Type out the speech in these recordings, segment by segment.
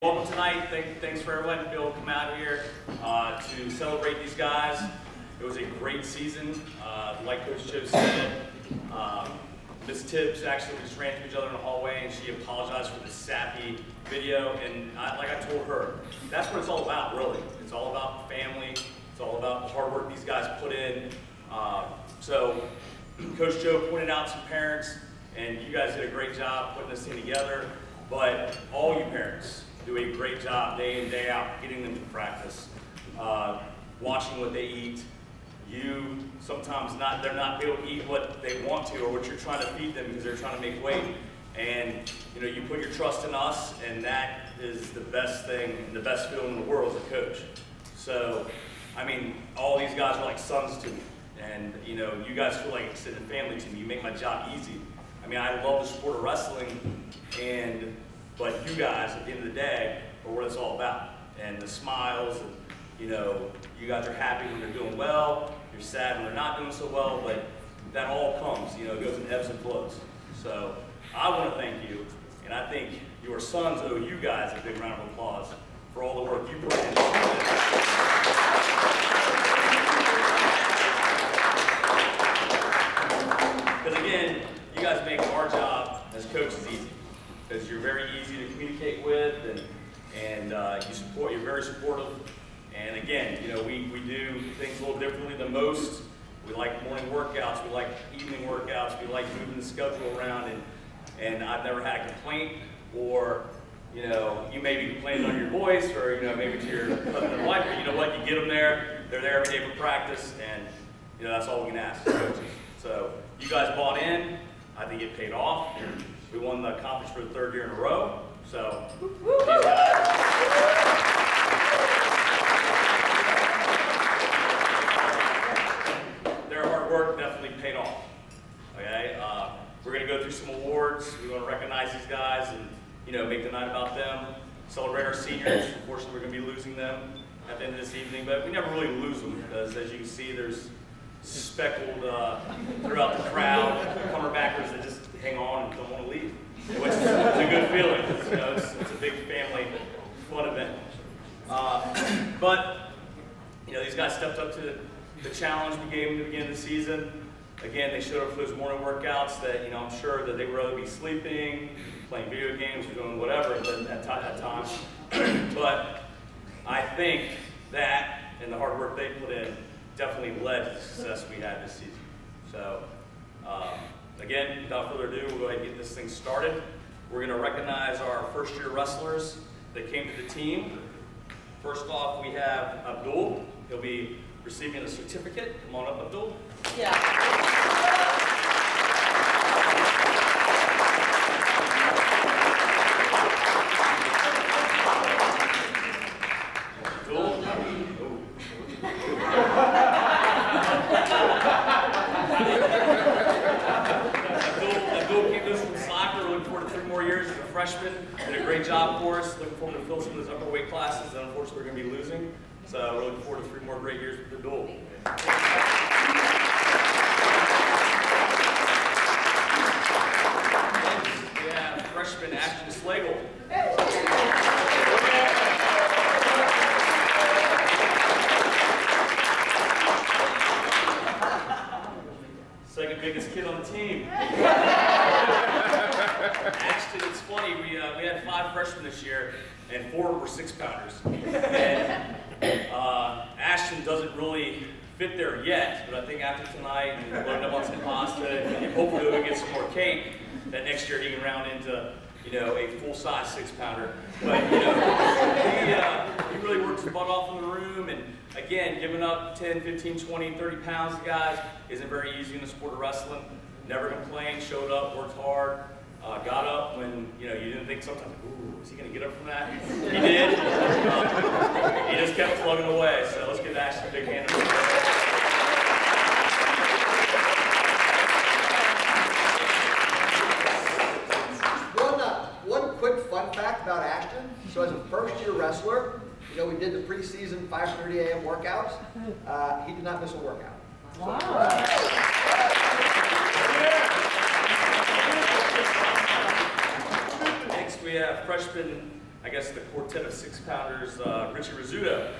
Welcome tonight. Thanks for everyone to be able to come out here to celebrate these guys. It was a great season. Like Coach Joe said, Miss Tibbs actually just ran into each other in the hallway and she apologized for the sappy video. And like I told her, that's what it's all about, really. It's all about family. It's all about the hard work these guys put in. So Coach Joe pointed out some parents, and you guys did a great job putting this thing together. But all you parents do a great job day in, day out, getting them to practice, watching what they eat. You sometimes they're not able to eat what they want to or what you're trying to feed them because they're trying to make weight. And you put your trust in us, and that is the best thing, the best feeling in the world as a coach. So, I mean, all these guys are like sons to me, and you guys feel like extended family to me. You make my job easy. I mean, I love the sport of wrestling, but you guys, at the end of the day, are what it's all about. And the smiles, and you guys are happy when they're doing well. You're sad when they're not doing so well, but that all comes. It goes in ebbs and flows. So I want to thank you, and I think your sons owe you guys a big round of applause for all the work you put in. Because again, you guys make our job as coaches easy. Because you're very easy to communicate with, and you're very supportive. And again, we do things a little differently than most. We like morning workouts, we like evening workouts, we like moving the schedule around, and I've never had a complaint, or you may be complaining on your voice, or maybe to your husband and wife, but you know what, you get them there, they're there every day for practice, and that's all we can ask as coaches. So you guys bought in, I think it paid off. We won the conference for the third year in a row, so these guys. Their hard work definitely paid off. Okay, we're going to go through some awards. We want to recognize these guys and make the night about them. Celebrate our seniors. Unfortunately, we're going to be losing them at the end of this evening, but we never really lose them because, as you can see, there's speckled throughout the crowd, comerbackers that just hang on and don't want to leave, which is a good feeling. It's a big family, fun event. But these guys stepped up to the challenge we gave them at the beginning of the season. Again, they showed up for those morning workouts that I'm sure that they would rather be sleeping, playing video games, or doing whatever at times. But I think that and the hard work they put in definitely led to the success we had this season. So, again, without further ado, we'll go ahead and get this thing started. We're going to recognize our first-year wrestlers that came to the team. First off, we have Abdul. He'll be receiving a certificate. Come on up, Abdul. Yeah. Freshman, did a great job for us. Looking forward to fill some of those upper weight classes that unfortunately we're going to be losing. So we're looking forward to 3 more great years with the duel. We have freshman Ashton Slagle. Second biggest kid on the team. Ashton, it's funny, we had 5 freshmen this year, and 4 were 6-pounders. And Ashton doesn't really fit there yet, but I think after tonight, and loading up on some pasta, and hopefully we'll get some more cake, that next year he can round into, a full-size 6-pounder. But, he really works his butt off in the room, and again, giving up 10, 15, 20, 30 pounds to guys isn't very easy in the sport of wrestling. Never complained, showed up, worked hard. Got up when you didn't think sometimes, ooh, is he going to get up from that? He did. He just kept plugging away. So let's give Ashton a big hand. One quick fun fact about Ashton. So as a first-year wrestler, we did the preseason 5:30 a.m. workouts. He did not miss a workout. Wow. We have freshman I guess, the quartet of 6-pounders, Richie Rizzuto.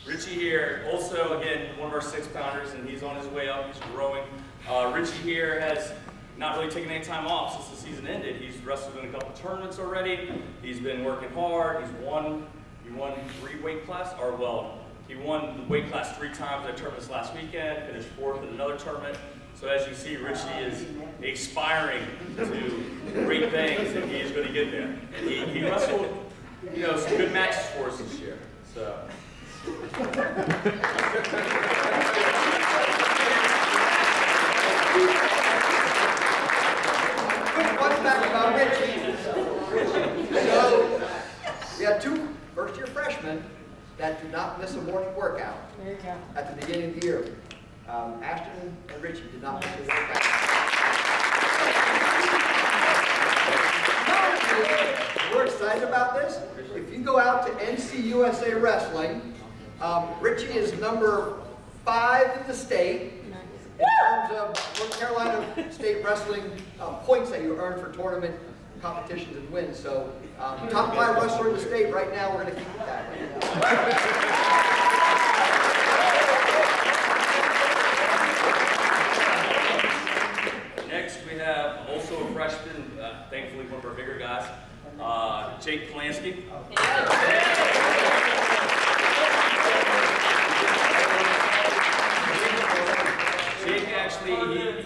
Richie here, also, again, one of our 6-pounders, and he's on his way up, he's growing. Richie here has not really taken any time off since the season ended. He's wrestled in a couple tournaments already. He's been working hard. He won 3 weight class, or well, he won the weight class 3 times at tournaments last weekend, finished 4th in another tournament. So as you see, Richie is aspiring to great things, and he is going to get there. And he wrestled, some good matches for us this year. So. Quick fun fact about Richie. So, we had 2 first-year freshmen that did not miss a morning workout at the beginning of the year. Ashton and Richie did not miss a workout. We're excited about this. If you go out to NCUSA Wrestling, Richie is number 5 in the state in terms of North Carolina State Wrestling points that you earn for tournament competitions and wins. So, top 5 wrestler in the state right now. We're going to keep it that way. Next, we have also a freshman, thankfully one of our bigger guys, Jake Polanski. Jake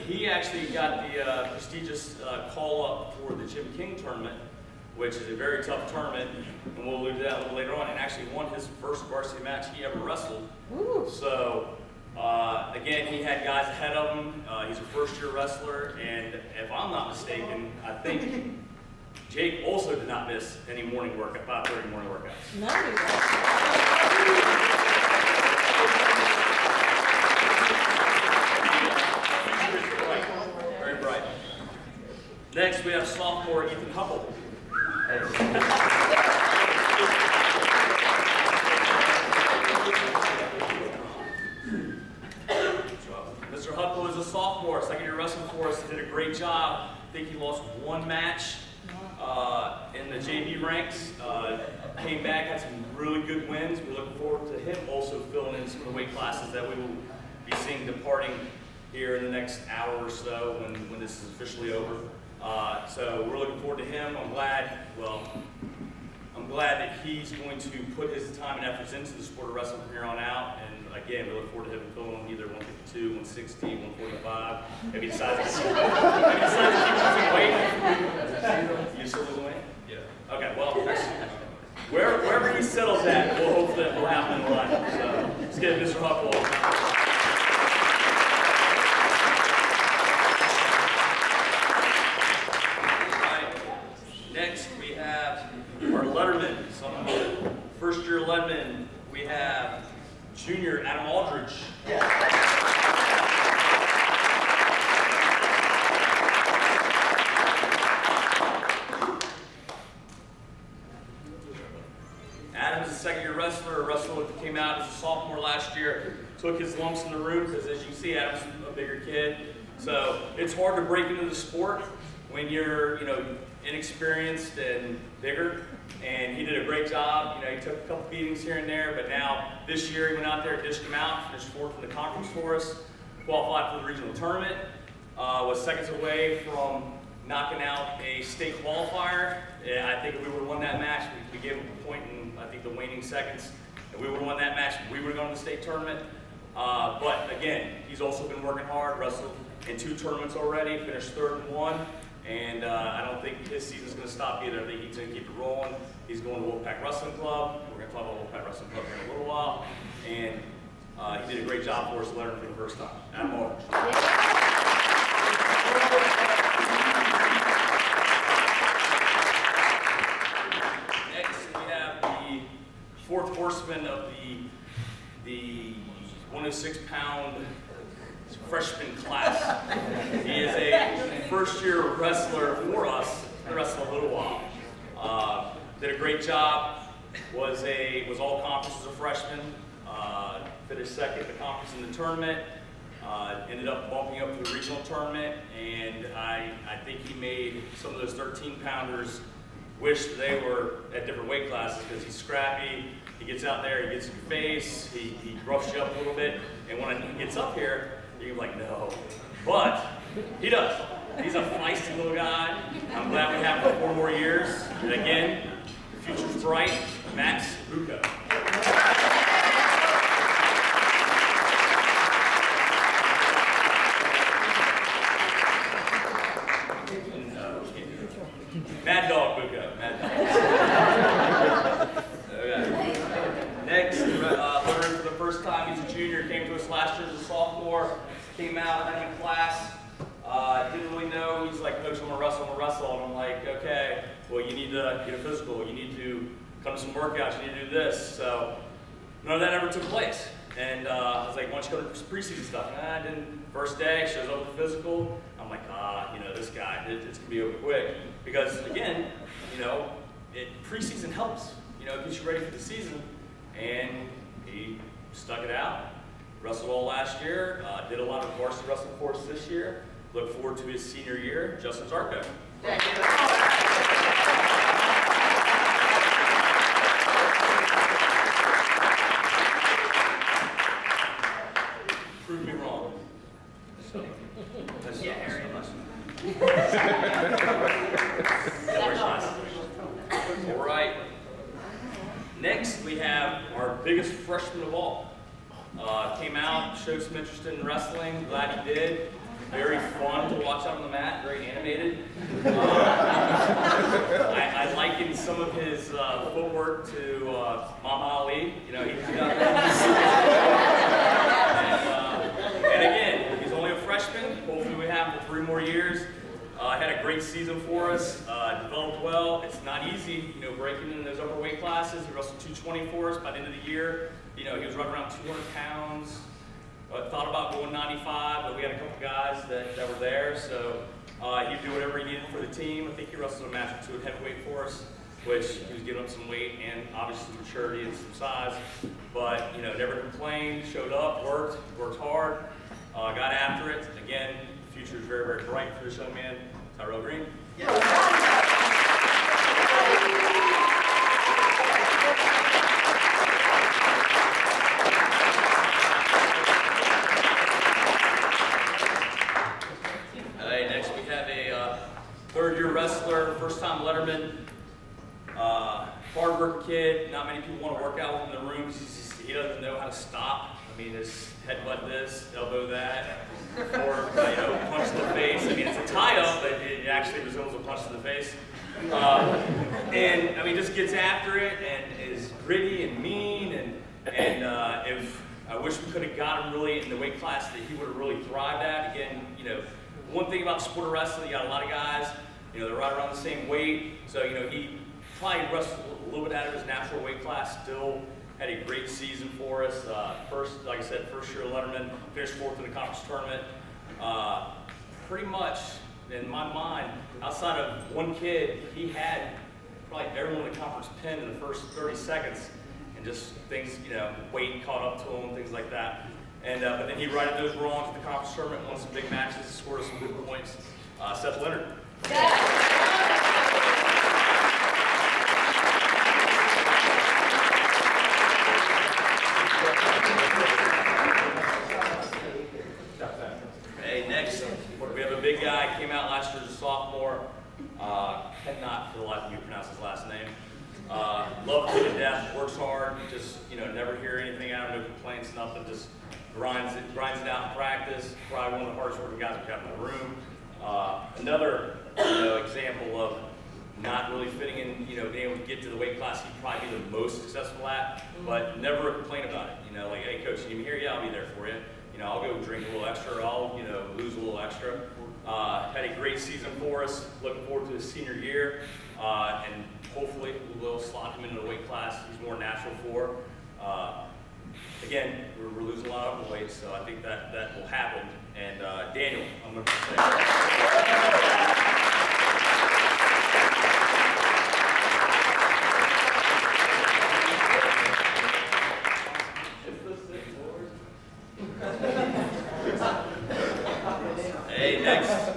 he actually got the prestigious call-up for the Jim King tournament, which is a very tough tournament, and we'll allude to that a little later on, and actually won his first varsity match he ever wrestled. Ooh. So, again, he had guys ahead of him. He's a first-year wrestler, and if I'm not mistaken, I think Jake also did not miss any morning workout, 5:30 morning workouts. Nice. Very bright. Next, we have sophomore Ethan Huppel. Mr. Huppel is a sophomore, second-year wrestling for us. He did a great job. I think he lost 1 match in the JV ranks. Came back, had some really good wins. We're looking forward to him also filling in some of the weight classes that we will be seeing departing here in the next hour or so when this is officially over. So we're looking forward to him. I'm glad that he's going to put his time and efforts into the sport of wrestling from here on out. And again, we look forward to him filling on either 152, 160, 145. If he decides to keep weight, you still losing weight? Yeah. Okay. Well, wherever he settles at, we'll hope that will happen in life. So let's get Mr. Huppel. Next, we have our letterman, some first-year letterman. We have junior Adam Aldridge. Adam's a second-year wrestler. Came out as a sophomore last year. Took his lumps in the room because, as you can see, Adam's a bigger kid. So it's hard to break into the sport when you're, inexperienced and bigger, and he did a great job. He took a couple beatings here and there, but now this year he went out there, dished him out, finished 4th in the conference for us, qualified for the regional tournament, was seconds away from knocking out a state qualifier. And I think if we would have won that match, we gave him a point in, I think, the waning seconds. If we would have won that match, we would have gone to the state tournament. But again, he's also been working hard, wrestled in 2 tournaments already, finished 3rd in 1. And I don't think his season's going to stop either. I think he's going to keep it rolling. He's going to Wolfpack Wrestling Club. We're going to talk about Wolfpack Wrestling Club here in a little while. And he did a great job for us, learning for the first time. Adam Aldridge. Next, we have the 4th horseman of the 106-pound freshman class. He is a first-year wrestler for us. He wrestled a little while. Did a great job. Was all conference as a freshman. Finished second in the conference in the tournament. Ended up bumping up to the regional tournament, and I think he made some of those 13-pounders wish they were at different weight classes, because he's scrappy, he gets out there, he gets in your face, he roughs you up a little bit, and when he gets up here, you're like, no. But he does. He's a feisty little guy. I'm glad we have him for 4 more years. And again, the future's bright. Max Bucco. Mad Dog Bucco. Mad Dog. Okay. Next, learning for the first time, he's a junior, came to us last year as a sophomore, came out, had him in class, didn't really know. He's like, Coach, I'm gonna wrestle. And I'm like, okay, well, you need to get a physical, you need to come to some workouts, you need to do this. So none of that ever took place. And I was like, why don't you go to preseason stuff? And I didn't. First day, shows up with the physical. I'm like, this guy, it's gonna be over quick. Because again, preseason helps, gets you ready for the season. And he stuck it out. Wrestled all last year, did a lot of varsity wrestling courses this year. Look forward to his senior year. Justin Zarko. Thank you. Prove me wrong. That's all right. Next, we have our biggest freshman of all. Came out, showed some interest in wrestling. Glad he did. Very fun to watch out on the mat. Very animated. I likened some of his footwork to Muhammad Ali. He and again, he's only a freshman. Hopefully, we have him for 3 more years. Had a great season for us. Developed well. It's not easy, breaking in those upper weight classes. He wrestled 220 for us by the end of the year. He was right around 200 pounds. Thought about going 95, but we had a couple guys that were there, so he'd do whatever he needed for the team. I think he wrestled a match or 2 at heavyweight for us, which he was giving up some weight and obviously maturity and some size. But never complained. Showed up, worked hard, got after it. Again, the future is very, very bright for this young man, Tyrell Green. Next we have a 3rd-year wrestler, first-time letterman, hard-working kid. Not many people want to work out with him in the room because he doesn't know how to stop. His headbutt this, elbow that, or punch to the face. It's a tie-up, but it actually resembles a punch to the face. And just gets after it and is gritty and mean. And if I wish we could have got him really in the weight class that he would have really thrived at. Again, one thing about the sport of wrestling, you got a lot of guys, they're right around the same weight. So he probably wrestled a little bit out of his natural weight class. Still had a great season for us. Like I said, first-year letterman, finished 4th in the conference tournament. Pretty much, in my mind, outside of one kid, he had probably everyone in the conference pinned in the first 30 seconds, and just things, weight caught up to him, things like that. And but then he righted those wrongs at the conference tournament, won some big matches, scored some good points. Seth Leonard. Next, we have a big guy, came out last year as a sophomore. Cannot for the life of me pronounce his last name. Loves it to death, works hard, just never hear anything out of him, no complaints, nothing, just grinds it out in practice. Probably one of the hardest working guys we have in the room. Another example of not really fitting in, being able to get to the weight class he'd probably be the most successful at, but never complain about it. Like, hey coach, you need me here? Yeah, I'll be there for you. I'll go drink a little extra, I'll, lose a little extra. Had a great season for us, looking forward to his senior year, and hopefully we'll slot him into the weight class he's more natural for. Again, we're losing a lot of weight, so I think that will happen. And Daniel, I'm going to say. Next,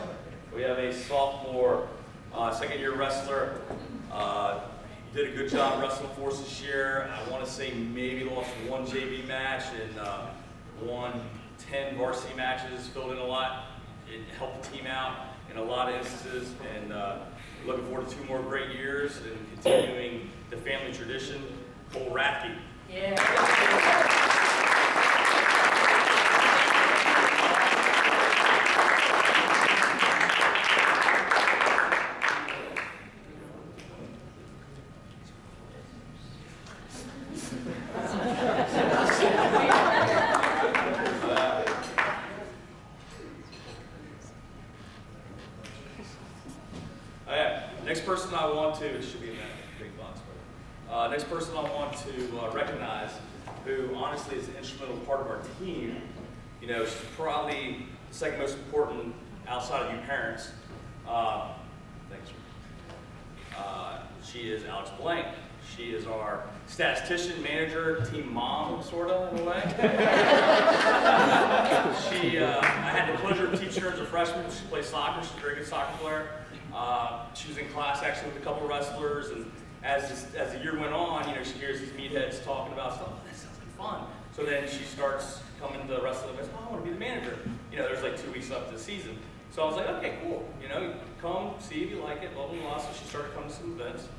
we have a sophomore, second-year wrestler. Did a good job wrestling for us this year. I want to say maybe lost one JV match and won 10 varsity matches, filled in a lot. It helped the team out in a lot of instances, and looking forward to 2 more great years and continuing the family tradition. Cole Rathke. Yeah. Next person I want to, it should be in that big box, but next person I want to recognize, who honestly is an instrumental part of our team. You know, she's probably the second most important outside of you parents. Thanks. She is Alex Blank. She is our statistician, manager, team mom, sort of, in a way. I had the pleasure of teaching her as a freshman. She plays soccer. She's a very good soccer player. She was in class actually with a couple wrestlers, and as the year went on, you know, she hears these meatheads talking about stuff. Oh, that sounds like fun. So then she starts coming to wrestling and goes, oh, I want to be the manager. You know, there's like 2 weeks left of the season. So I was like, okay, cool. You know, come, see if you like it, blah, blah, blah. So she started coming to some events.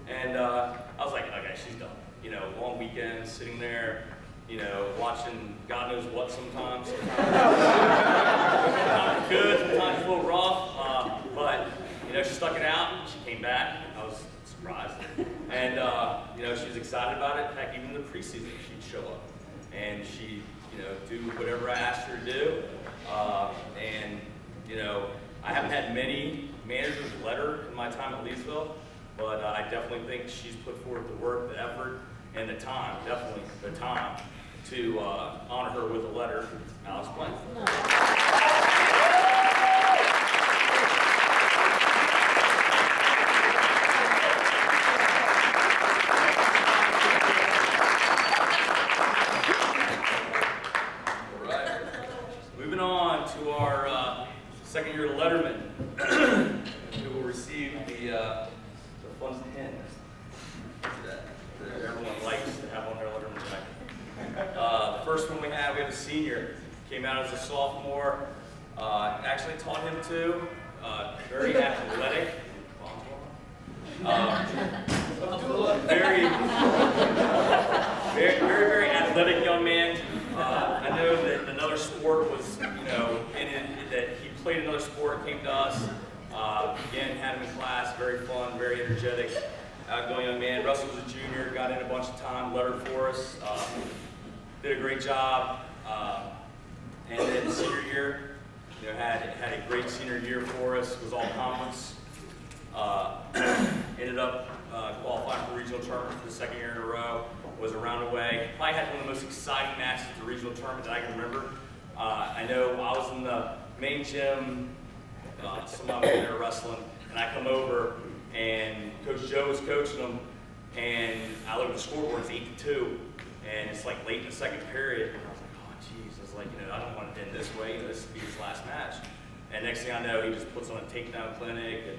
And I was like, okay, she's done. You know, long weekends, sitting there, you know, watching God knows what sometimes. Sometimes good, sometimes a little rough. But, you know, she stuck it out. She came back. I was surprised. And, you know, she was excited about it. In fact, even in the preseason, she'd show up. And she'd, you know, do whatever I asked her to do. And, you know, I haven't had many managers let her in my time at Leesville, but I definitely think she's put forward the work, the effort, and the time, definitely the time, to honor her with a letter. Alex Blank. Second-year letterman, who will receive the funds pen that everyone likes to have on their letterman jacket. The first one we have a senior, came out as a sophomore, actually taught him to, very athletic, very athletic young man. I know that another sport was, you know, that he played another sport, came to us, again, had him in class, very fun, very energetic, outgoing young man. Russell was a junior, got in a bunch of time, lettered for us, did a great job, and then senior year, you know, had a great senior year for us, was all conference, ended up qualifying for regional tournament for the second year in a row, was a round away. Probably had one of the most exciting matches at the regional tournament that I can remember. I know I was in the main gym, somehow we were wrestling, and I come over, and Coach Joe was coaching them, and I look at the scoreboard, it's 8-2, and it's like late in the second period, and I was like, oh geez, I was like, you know, I don't want to end this way, you know, this would be his last match. And next thing I know, he just puts on a takedown clinic, and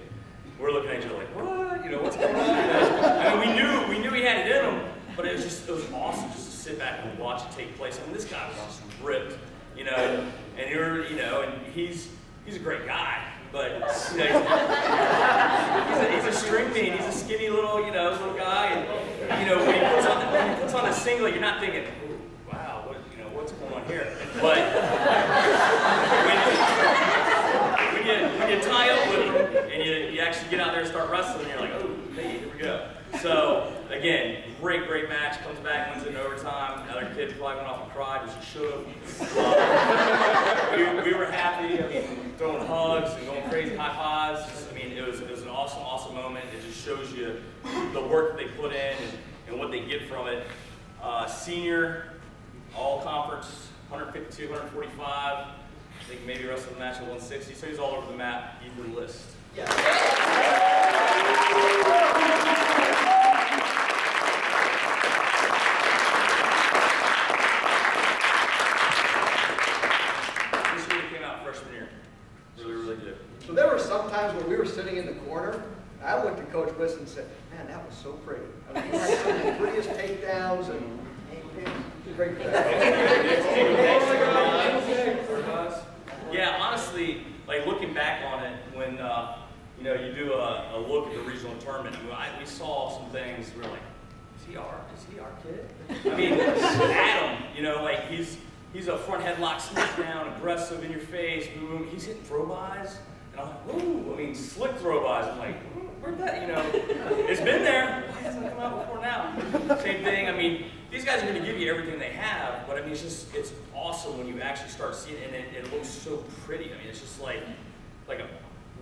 we're looking at each other like, what? You know, what's going on? You know? I mean, we knew he had it in him, but it was awesome just to sit back and watch it take place. I mean, this guy was just ripped, you know, and he's a great guy, but you know, he's a string bean. He's a skinny little guy, and you know, when he puts on a singlet, you're not thinking, ooh, wow, what's going on here? But when you tie up with him and you actually get out there and start wrestling, you're like, oh, hey, here we go. So again, great match. Comes back, wins it in overtime. Another kid probably went off and cried, which he should have. We were happy. I mean, throwing hugs and going crazy, high fives. I mean, it was an awesome moment. It just shows you the work that they put in and what they get from it. Senior, all conference, 152, 145. I think maybe wrestled a match at 160. So he's all over the map. Either list. Yeah. Really So there were some times when we were sitting in the corner, I looked at Coach Wiss and said, man, that was so pretty. I mean, he had some of the prettiest takedowns and great Yeah, honestly, like looking back on it, when you know, you do a look at the regional tournament, I mean, we saw some things. We were like, is he our kid? I mean, Adam, you know, like he's a front headlock smackdown, aggressive in your face, boom. He's hitting throw-bys, and I'm like, ooh, I mean, slick throw-bys. I'm like, where'd that, you know, it's been there. Why hasn't it come out before now? Same thing. I mean, these guys are going to give you everything they have, but I mean, it's awesome when you actually start seeing it, and it looks so pretty. I mean, it's just like a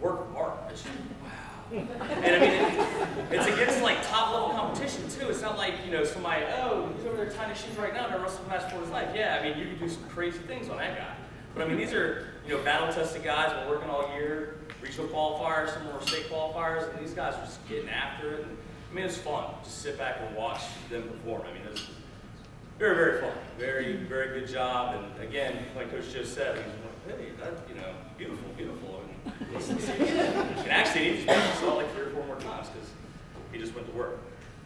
work of art. It's just, wow. And I mean, it's against like top level competition too. It's not like, you know, somebody, oh, he's over there tying his shoes right now, they're wrestling match for his life. Yeah, I mean, you can do some crazy things on that guy. But I mean, these are, you know, battle tested guys. We're working all year, regional qualifiers, some more state qualifiers, and these guys are just getting after it. And, I mean, it's fun. Just sit back and watch them perform. I mean, it's very, very fun. Very, very good job. And again, like Coach Joe said, he's like, hey, that, you know, beautiful, beautiful. And actually, he just saw it like 3 or 4 more times because he just went to work.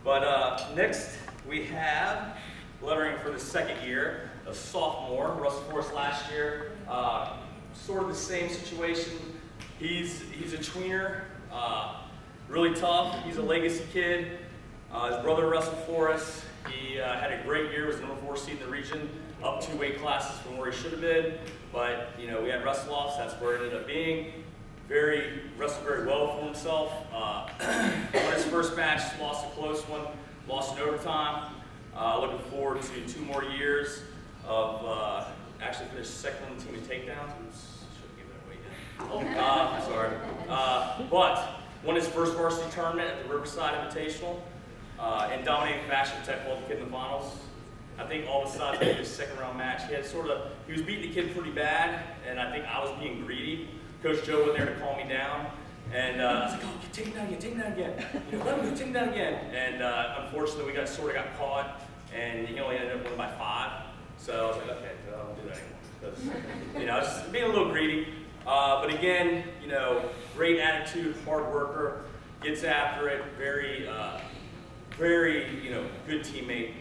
But next, we have lettering for the second year, a sophomore, wrestled for us last year. Sort of the same situation. He's a tweener, really tough. He's a legacy kid. His brother wrestled for us. He had a great year, was the number 4 seed in the region, up 2 weight classes from where he should have been. But, you know, we had wrestle-offs, that's where it ended up being. Wrestled very well for himself. Won his first match, lost a close one, lost in overtime. Looking forward to 2 more years of actually finished second on the team in takedowns. Oops, shouldn't give that away yet. Sorry. But won his first varsity tournament at the Riverside Invitational. In dominating fashion, tackled the kid in the finals. I think all besides maybe his second round match, he was beating the kid pretty bad, and I think I was being greedy. Coach Joe went there to calm me down, and I was like, oh, take him down again. You know, let him go, take him down again. And unfortunately, we sort of got caught, and he only ended up winning by 5. So I was like, okay, I don't do that anymore. Because, you know, I was just being a little greedy. But again, you know, great attitude, hard worker, gets after it, very, you know, good teammate.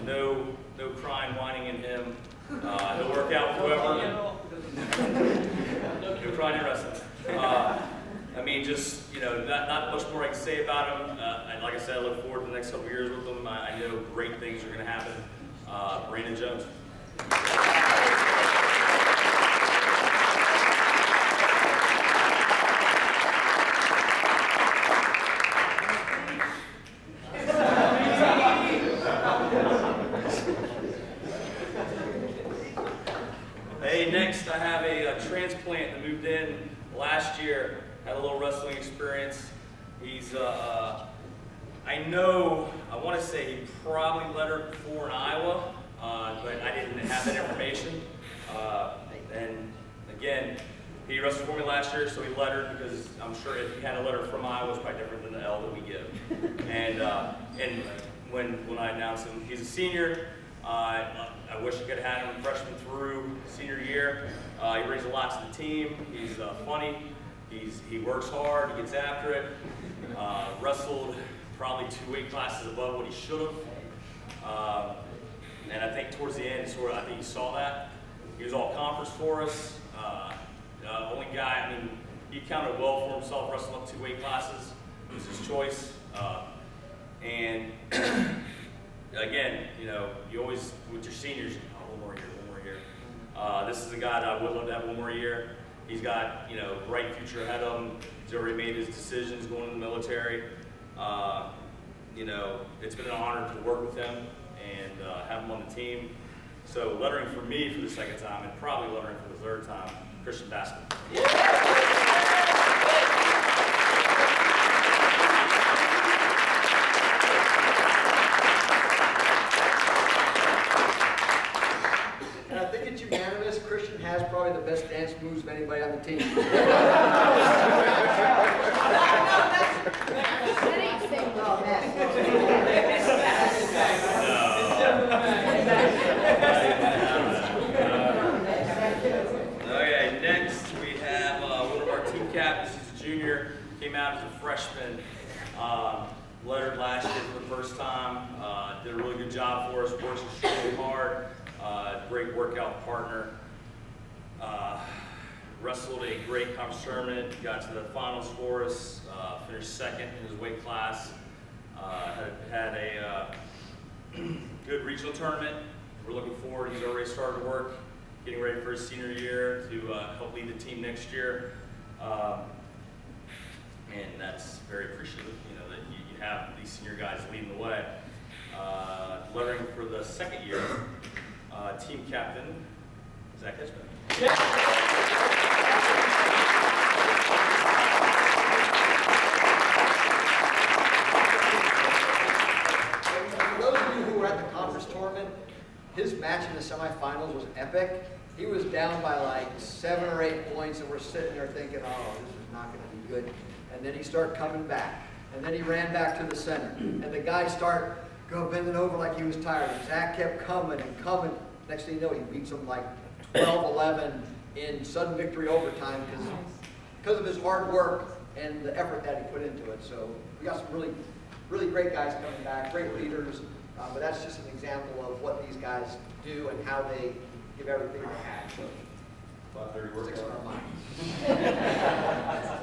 No crying, whining in him. He'll work out for whoever. No crying in wrestling. I mean, just, you know, not much more I can say about him. And like I said, I look forward to the next couple of years with him. I know great things are going to happen. Brandon Jones. Hey, next I have a transplant that moved in last year, had a little wrestling experience. He's, I want to say he probably lettered 4 in Iowa, but I didn't have that information. And again, he wrestled for me last year, so he lettered because I'm sure if he had a letter from Iowa, it's probably different than the L that we give. And when I announced him, he's a senior. I wish I could have had him freshman through senior year. He brings a lot to the team. He's funny. He works hard. He gets after it. Wrestled probably 2 weight classes above what he should have. And I think towards the end, I think he saw that. He was all conference for us. Only guy, I mean, he counted well for himself, wrestling up 2 weight classes. It was his choice. And again, you know, you always, with your seniors, one more year. This is a guy that I would love to have 1 more year. He's got, you know, bright future ahead of him. He's already made his decisions going to the military. You know, it's been an honor to work with him and have him on the team. So lettering for me for the second time, and probably lettering for the 3rd time, Christian Baskin. Christian has probably the best dance moves of anybody on the team. Okay, next we have one of our 2 captain, he's a junior, came out as a freshman, lettered last year for the first time, did a really good job for us, works extremely hard, great workout partner. Wrestled a great conference tournament, got to the finals for us, finished second in his weight class, had a good regional tournament. We're looking forward, he's already started to work, getting ready for his senior year to help lead the team next year. And that's very appreciative, that you have these senior guys leading the way. Lettering for the second year, team captain, Zach Hitchman. Yeah. For those of you who were at the conference tournament, his match in the semifinals was epic. He was down by like 7 or 8 points, and we're sitting there thinking, oh, this is not going to be good. And then he started coming back. And then he ran back to the center. And the guy started bending over like he was tired. And Zach kept coming and coming. Next thing you know, he beats him like 12-11 in sudden victory overtime because of his hard work and the effort that he put into it. So we got some really, really great guys coming back, great leaders. But that's just an example of what these guys do and how they give everything they have. So, 5:30 workout. 600 miles.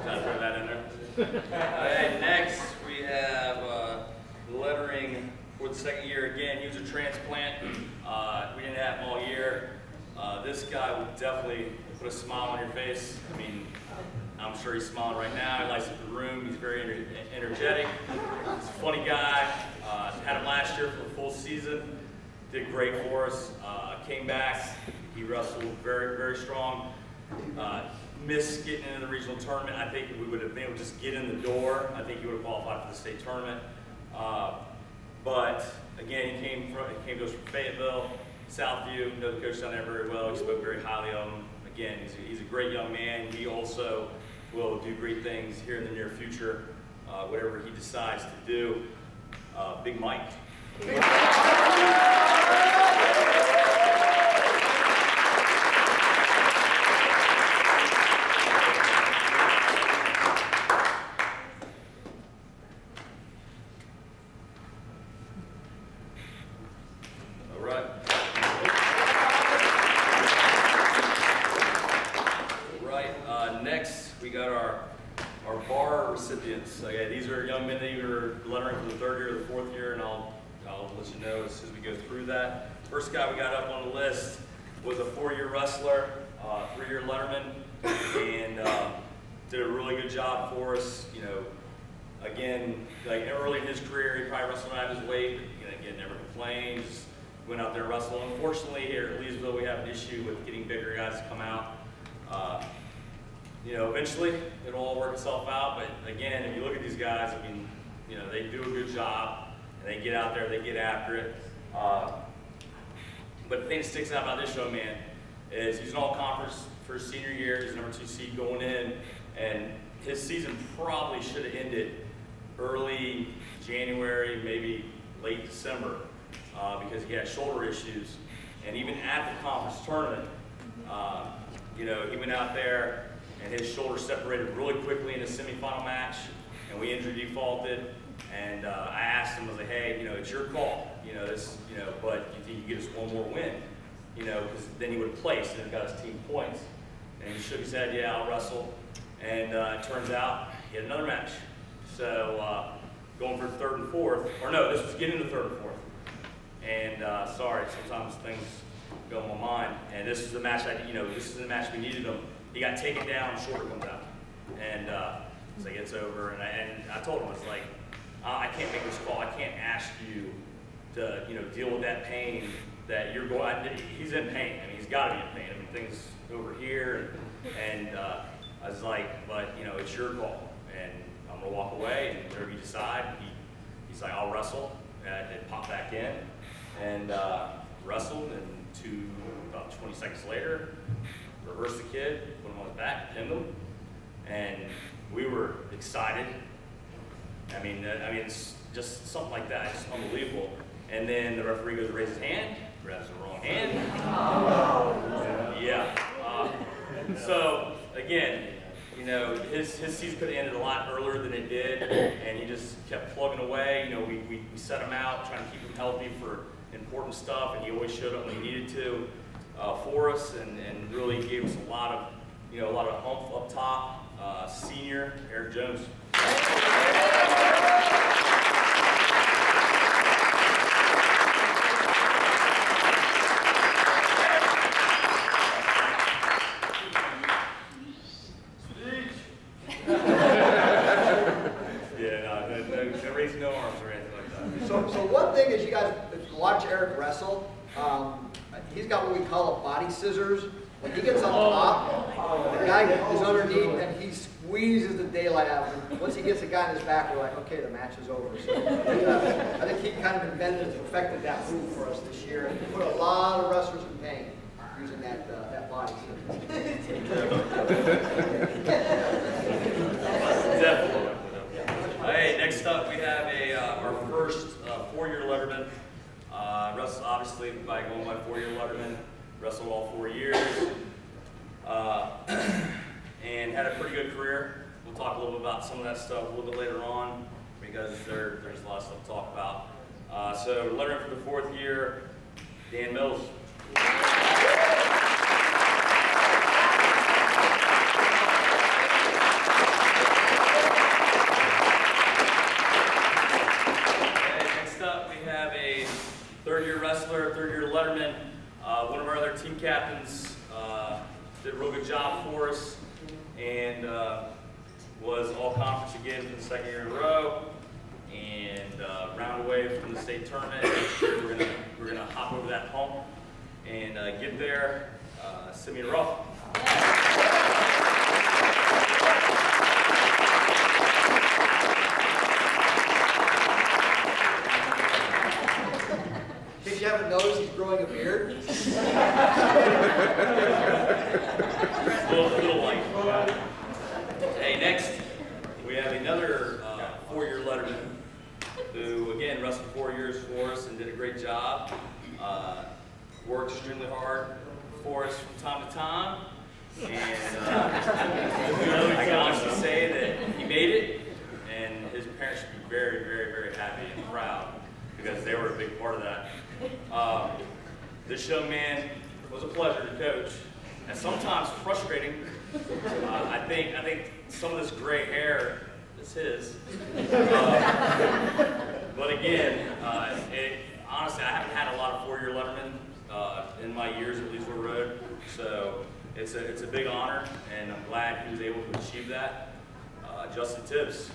Gotta throw that in there. All right, next we have lettering for the second year again. He was a transplant. We didn't have him all year. This guy would definitely put a smile on your face. I mean, I'm sure he's smiling right now. He lights up the room. He's very energetic. He's a funny guy. Had him last year for the full season. Did great for us. Came back. He wrestled very, very strong. Missed getting into the regional tournament. I think we would have been able to just get in the door. I think he would have qualified for the state tournament. But again, he came to us from Fayetteville, Southview. Know the coach down there very well. He spoke very highly of him. Again, he's a great young man. He also will do great things here in the near future, whatever he decides to do. Big Mike. Next, we got our bar recipients. Okay, these are young men that are lettering for the 3rd year or the 4th year, and I'll let you know as soon as we go through that. First guy we got up on the list was a 4-year wrestler, 3-year letterman, and did a really good job for us. Again, like early in his career, he probably wrestled out of his weight, but again, never complained. Just went out there and wrestled. Unfortunately, here at Leesville, we have an issue with getting bigger guys to come out. Eventually it'll all work itself out, but again, if you look at these guys, I mean, they do a good job, and they get out there, they get after it. But the thing that sticks out about this young man is he's an all-conference for his senior year. He's number 2 seed going in, and his season probably should have ended early January, maybe late December, because he had shoulder issues. And even at the conference tournament, he went out there and his shoulder separated really quickly in the semifinal match, and we injury defaulted. And I asked him, I was like, hey, it's your call, but you think you get us one more win, because then he would have placed and got his team points. And he shook his head, yeah, I'll wrestle. And it turns out he had another match. So going for 3rd and 4th, or no, this was getting to 3rd and 4th. And sorry, sometimes things go in my mind. And this is the match this is the match we needed him. He got taken down, shoulder comes out. And it's like, it's over. And I told him, it's like, I can't make this call. I can't ask you to, deal with that pain that you're going. He's in pain. I mean, he's got to be in pain. I mean, things over here, and I was like, but it's your call, and I'm gonna walk away, and whatever you decide. He's like, I'll wrestle, and pop back in, and wrestled, and about 20 seconds later, reversed the kid, put him on his back, pinned him, and we were excited. I mean, it's just something like that. It's unbelievable. And then the referee goes to raise his hand, grabs the wrong hand. Yeah. So again, you know, his season could have ended a lot earlier than it did, and he just kept plugging away. You know, we set him out, trying to keep him healthy for important stuff, and he always showed up when he needed to for us, and really gave us a lot of oomph up top. Senior Eric Jones. No arms or anything like that. So one thing is, you guys, if you watch Eric wrestle, he's got what we call a body scissors. When he gets on top, the guy is underneath and he squeezes the daylight out of him. Once he gets the guy in his back, we're like, okay, the match is over. So, I think he kind of invented and perfected that move for us this year, and put a lot of wrestlers in pain using that body scissors. Definitely. Hey, next up we have our first 4-year letterman. Wrestled obviously by going by 4-year letterman. Wrestled all 4 years, and had a pretty good career. We'll talk a little bit about some of that stuff a little bit later on, because there's a lot of stuff to talk about. So letterman for the 4th year, Dan Mills. Third-year wrestler, 3rd-year letterman. One of our other team captains did a real good job for us, and was all-conference again for the 2nd year in a row, and round away from the state tournament. We're gonna hop over that hump and get there. Simeon Ruff. If you haven't noticed, he's growing a beard. little light. Hey, next we have another 4-year letterman who, again, wrestled 4 years for us and did a great job. Worked extremely hard for us from time to time, and I can honestly say that he made it, and his parents should be very, very, very happy and proud, because they were a big part of that. This young man was a pleasure to coach, and sometimes frustrating. I think some of this gray hair is his. But again, honestly, I haven't had a lot of 4-year lettermen in my years at Leesville Road, so it's a big honor, and I'm glad he was able to achieve that. Justin Tibbs.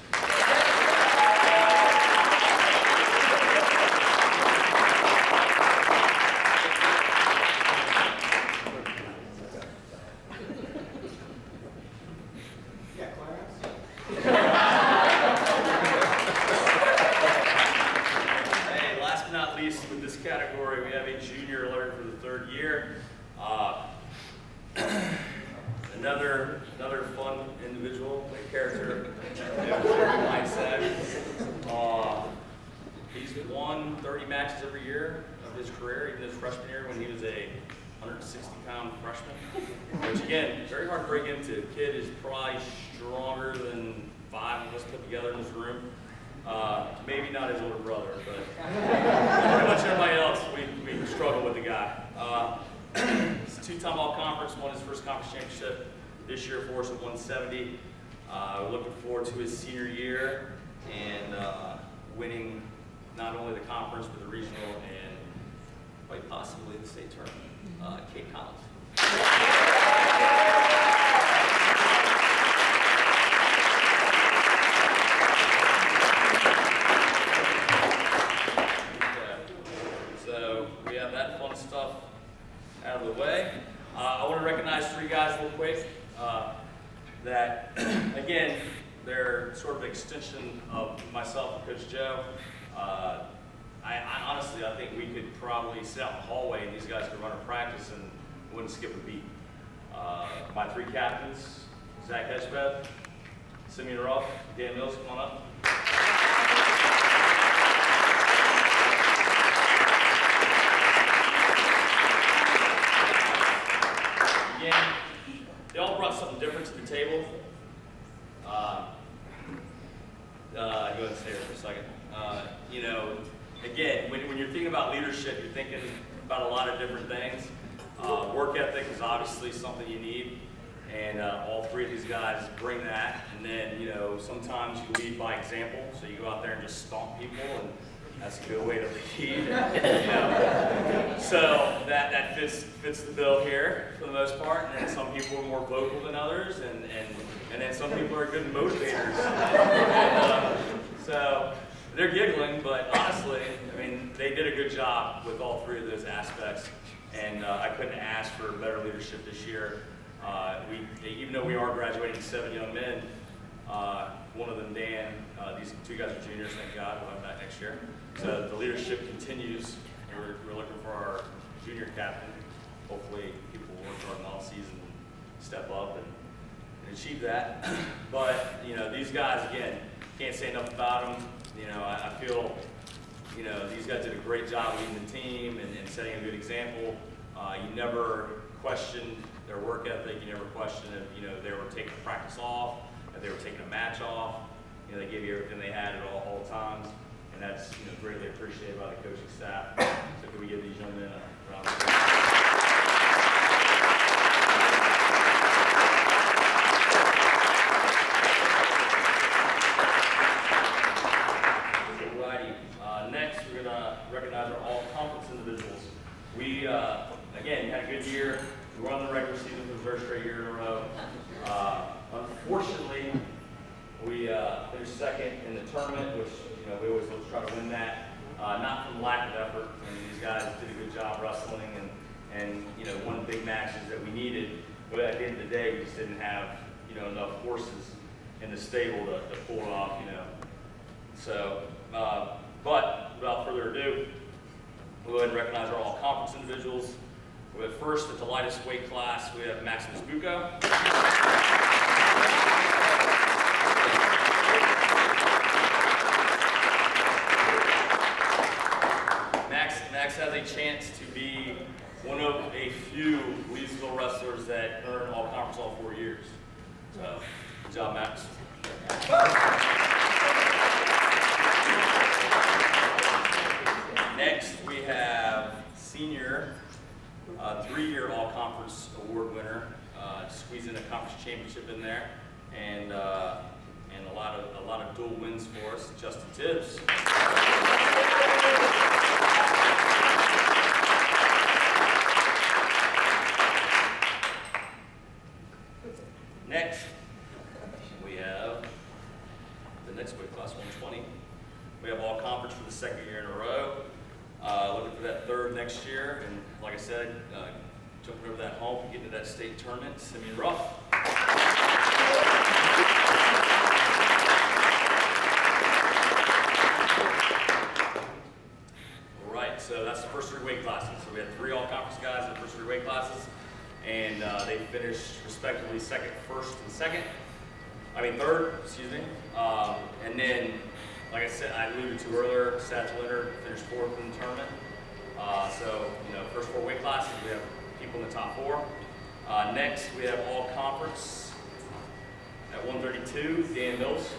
Category, we have a junior alert for the 3rd year. Another fun individual, a character, mindset. He's won 30 matches every year of his career, even his freshman year when he was a 160-pound freshman. Which again, very hard to break into. The kid is probably stronger than 5 of us put together in this room. Maybe not his older brother, but pretty much everybody else, we struggle with the guy. He's a 2-time all-conference, won his first conference championship this year for us at 170. We're looking forward to his senior year and winning not only the conference, but the regional and quite possibly the state tournament. Kate Collins. Out of the way. I want to recognize 3 guys real quick that, again, they're sort of an extension of myself and Coach Joe. I honestly, I think we could probably sit out in the hallway and these guys could run a practice and wouldn't skip a beat. My 3 captains, Zach Hedgebeth, Simeon Ruff, Dan Mills, come on up. Again, they all brought something different to the table. leadership, you're thinking about a lot of different things. Work ethic is obviously something you need, and all three of these guys bring that. And then, you know, sometimes you lead by example, so you go out there and just stomp people, and that's a good way to lead. You know? So that fits the bill here for the most part. And then some people are more vocal than others, and then some people are good motivators. So they're giggling, but honestly, I mean, they did a good job with all three of those aspects, and I couldn't ask for better leadership this year. Even though we are graduating 7 young men, one of them, Dan, these two guys are juniors, thank God, we'll have that next year. So the leadership continues. We're looking for our junior captain. Hopefully people will work hard in all season and step up and achieve that. But, you know, these guys, again, can't say enough about them. You know, I feel, you know, these guys did a great job leading the team and setting a good example. You never questioned their work ethic. You never questioned if, you know, they were taking practice off, if they were taking a match off. You know, they gave you everything they had at all times. And that's, you know, greatly appreciated by the coaching staff. So can we give these young men a round of applause? Next, we're going to recognize our all-conference individuals. We, again, had a good year. We were on the regular season for the first straight year in a row. Unfortunately, we finished second in the tournament, which, you know, we always look to try to win that. Not from lack of effort. I mean, these guys did a good job wrestling and you know, won big matches that we needed. But at the end of the day, we just didn't have, you know, enough horses in the stable to pull it off, you know. So, but without further ado, we'll go ahead and recognize our all-conference individuals. We have first at the lightest weight class, we have Maximus Bucco. Max has a chance to be one of a few Louisville wrestlers that earned all-conference all 4 years. So, good job, Max. Next, we have senior, 3-year all-conference award winner, squeezing a conference championship in there, and a lot of dual wins for us, Justin Tibbs. Next, we have the next weight class, 120. We have all conference for the second year in a row. Looking for that third next year, and like I said, jumping over that hump and getting to that state tournament, Simeon Ruff. All right, so that's the first 3 weight classes. So we had 3 all-conference guys in the first 3 weight classes, and they finished respectively third, excuse me. And then, like I said, I alluded to earlier, Satchel Leonard finished 4th in the tournament. So, you know, first 4 weight classes, we have people in the top 4. Next, we have all conference at 132, Dan Mills.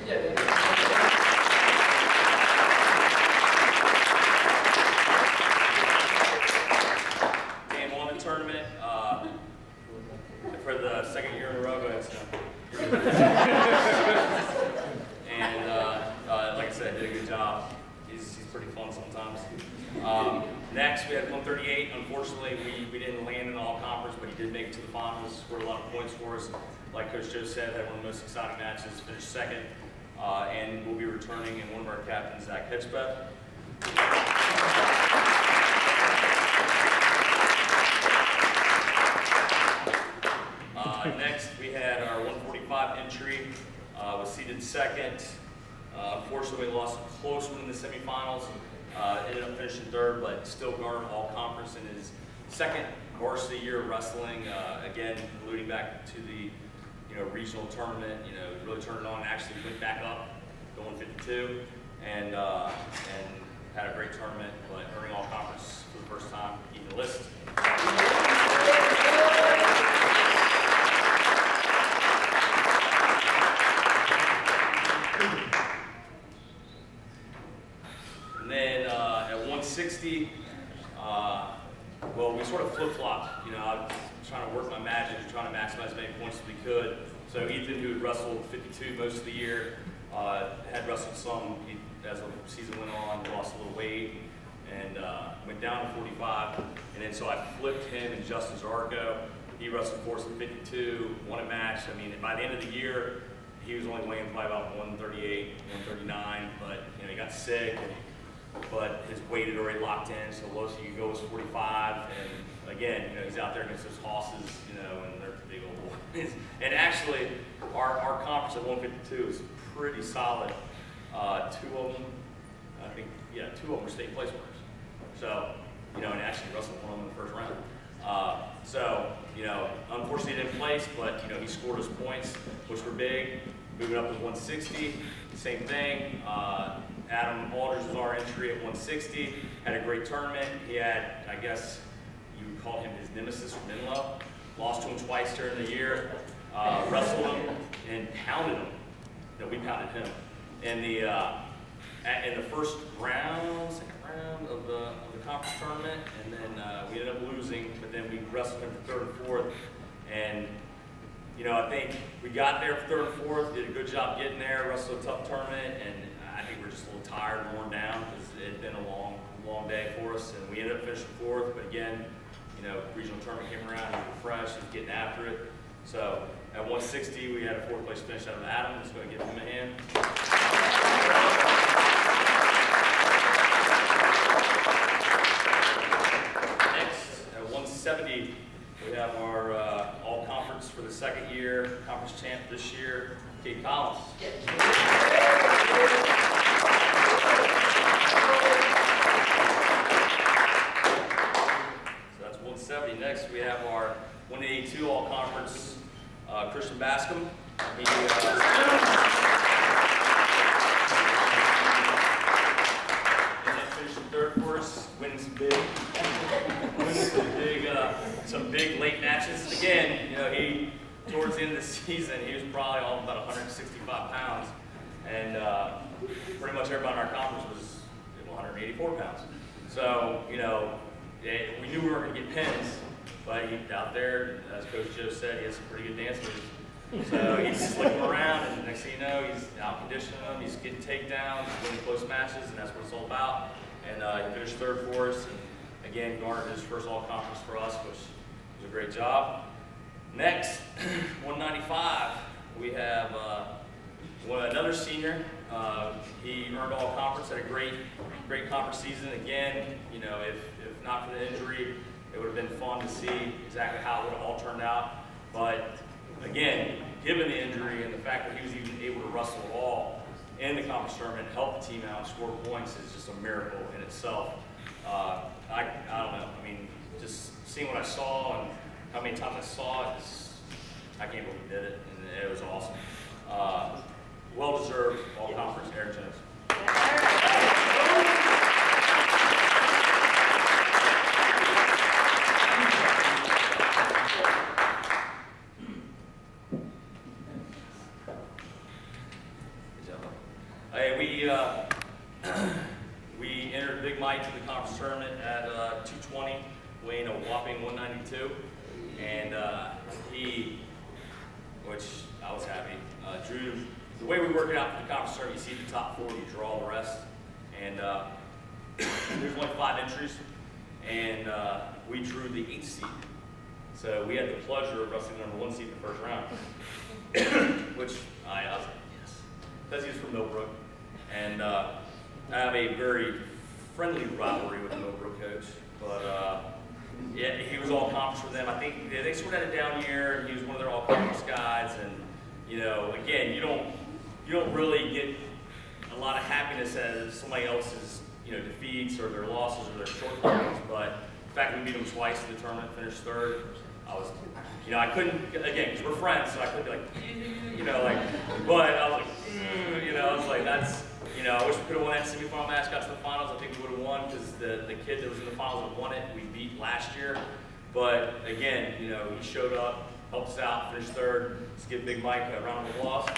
Dan won the tournament for the second year in a row. Go ahead, Stan. And like I said, did a good job. He's pretty fun sometimes. Next, we had 138. Unfortunately, we didn't land in the all-conference, but he did make it to the finals, scored a lot of points for us. Like Coach Joe said, had one of the most exciting matches, finished second, and we'll be returning in one of our captains, Zach Hedgepeth. Next, we had our 145 entry, was seeded second. Unfortunately, we lost a close one in the semifinals. Ended up finishing third, but still garnered all conference in his second varsity year of wrestling. Again, alluding back to the regional tournament, really turned it on. Actually went back up to 152 and had a great tournament, but earning all conference for the first time in the list. And then at 160, well, we sort of flip-flopped. You know, I was trying to work my magic, trying to maximize as many points as we could. So Ethan, who had wrestled 52 most of the year, had wrestled some as the season went on, lost a little weight, and went down to 45. And then so I flipped him and Justin Zarco. He wrestled for us at 52, won a match. I mean, by the end of the year, he was only weighing probably about 138, 139, but you know, he got sick, but his weight had already locked in, so the lowest he could go was 45. And again, you know, he's out there against those horses, you know, and they're big old boys. And actually, our conference at 152 is pretty solid. Two of them, I think, yeah, two of them were state place winners. So, you know, and actually wrestled one of them in the first round. So, you know, unfortunately he didn't place, but, you know, he scored his points, which were big. Moving up to 160, same thing. Adam Alders was our entry at 160, had a great tournament. He had, I guess, you would call him his nemesis from Menlo. Lost to him twice during the year, wrestled him, and pounded him. No, we pounded him. In the first round, second round of the conference tournament, and then we ended up losing, but then we wrestled him for third and fourth. And you know, I think we got there for third and fourth, did a good job getting there, wrestled a tough tournament, and I think we're just a little tired and worn down because it had been a long day for us, and we ended up finishing fourth, but again, you know, regional tournament came around, we were fresh, he was getting after it. So at 160, we had a fourth place finish out of Adam. Let's go ahead and give him a hand. Next, at 170, we have our all-conference for the second year, conference champ this year, Kate Collins. So that's 170. Next, we have our 182 all-conference, Christian Bascom. He, and then finishing third for us, winning some big late matches. Again, you know, he towards the end of the season, he was probably all about 165 pounds, and pretty much everybody in our conference was 184 pounds. So, you know, we knew we weren't going to get pins, but he out there, as Coach Joe said, he has some pretty good dance moves. So he's slicking around, and next thing you know, he's out conditioning them, he's getting takedowns, winning close matches, and that's what it's all about. And he finished third for us, and again, garnered his first all-conference for us, which was a great job. Next, 195, we have another senior. He earned all-conference, had a great conference season. Again, you know, if not for the injury, it would have been fun to see exactly how it would have all turned out. But again, given the injury and the fact that he was even able to wrestle at all in the conference tournament, help the team out, and score points is just a miracle in itself. I don't know. I mean, just seeing what I saw and how many times I saw it, I can't believe he did it, and it was awesome. Well-deserved all-conference, Eric Jones. We entered Big Mike to the conference tournament at 220, weighing a whopping 192, and he, which I was happy, drew. The way we work it out for the conference tournament, you see the top 4, you draw the rest, and there's only 5 entries, and we drew the 8th seed. So we had the pleasure of wrestling number 1 seed in the first round, which I was like, yes, because he's from Millbrook. And I have a very friendly rivalry with the Millbrook coach, but yeah, he was all conference with them. I think they sort of had a down year. He was one of their all conference guys, and you know, again, you don't really get a lot of happiness as somebody else's defeats or their losses or their shortcomings. But the fact that we beat them twice in the tournament, finished third, I couldn't, again, because we're friends, so I couldn't be like, but I was like, I was like, that's. I wish we could have won that semifinal match, got to the finals. I think we would have won because the kid that was in the finals that won it, we beat last year. But again, he showed up, helped us out, finished third. Let's give Big Mike a round of applause.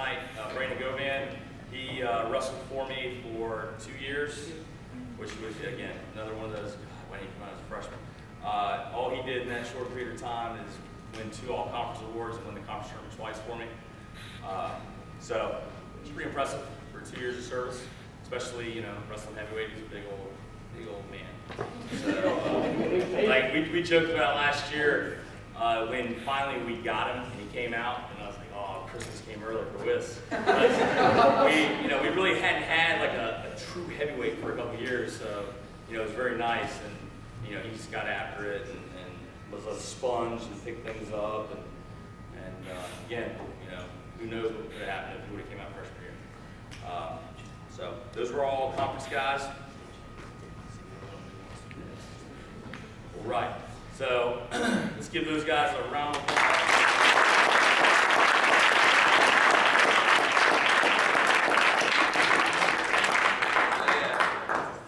tonight, Brandon Govan. He wrestled for me for 2 years, which was, again, another one of those, God, when he came out as a freshman. All he did in that short period of time is win 2 all-conference awards and win the conference tournament twice for me. So it's pretty impressive for 2 years of service, especially, you know, wrestling heavyweight. He's a big old man. So, like we joked about last year when finally we got him and he came out, and I was like, oh, Christmas came early for Wiz. We really hadn't had like a true heavyweight for a couple years, so it was very nice, and he just got after it and was a sponge and picked things up, and again, who knows what could have happened if he would have came out freshman year. So those were all conference guys. All right, so let's give those guys a round of applause.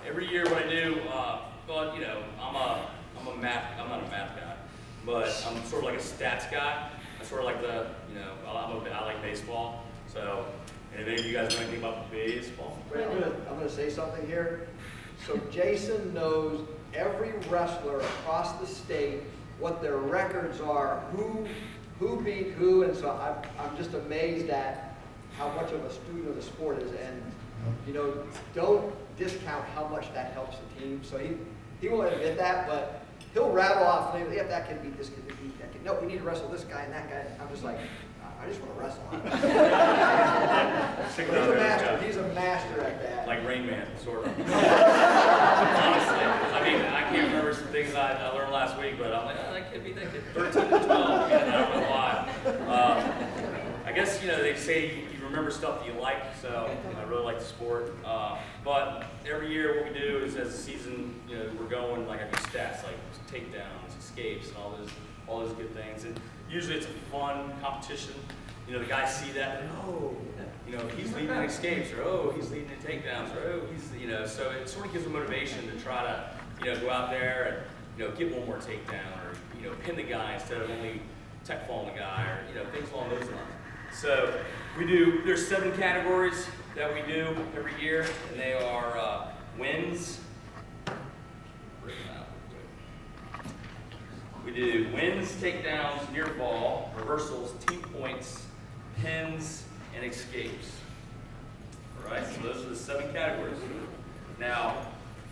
Every year what I do, I'm not a math guy, but I'm sort of like a stats guy. I'm sort of like I like baseball. So, and if any of you guys know anything about baseball? Wait, I'm gonna say something here. So Jason knows every wrestler across the state, what their records are, who beat who, and so I'm just amazed at how much of a student of the sport is, and don't discount how much that helps the team. So he won't admit that, but he'll rattle off, if that kid beat this kid, beat that kid. No, we need to wrestle this guy and that guy. I'm just like, I just want to wrestle. He's a master at that. Like Rain Man, sort of. Honestly, I can't remember some things I learned last week, but I'm like, oh, that kid beat that kid 13 to 12. I don't know why. I guess they say you remember stuff that you like, so I really like the sport. But every year, what we do is, as the season, we're going, like I do stats, like takedowns, escapes, and all those good things. And usually it's a fun competition. The guys see that, and he's leading in escapes, or he's leading in takedowns, or so it sort of gives them motivation to try to, go out there and, get one more takedown, or, pin the guy instead of only tech falling the guy, or, things along those lines. So there's 7 categories that we do every year, and they are wins. We do wins, takedowns, near fall, reversals, team points, pins, and escapes. All right, so those are the 7 categories. Now,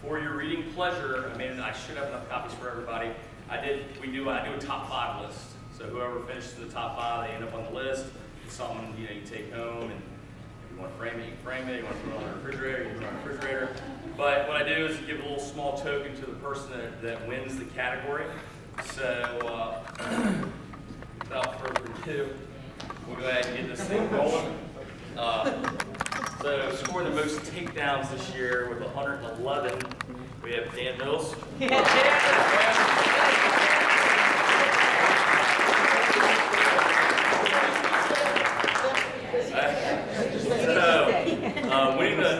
for your reading pleasure, I should have enough copies for everybody. I do a top 5 list. So whoever finishes in the top 5, they end up on the list. It's something you take home, and if you want to frame it, you can frame it. You want to put it on the refrigerator, you can put it on the refrigerator. But what I do is give a little small token to the person that wins the category. So without further ado, we'll go ahead and get this thing rolling. So scoring the most takedowns this year with 111, we have Dan Mills.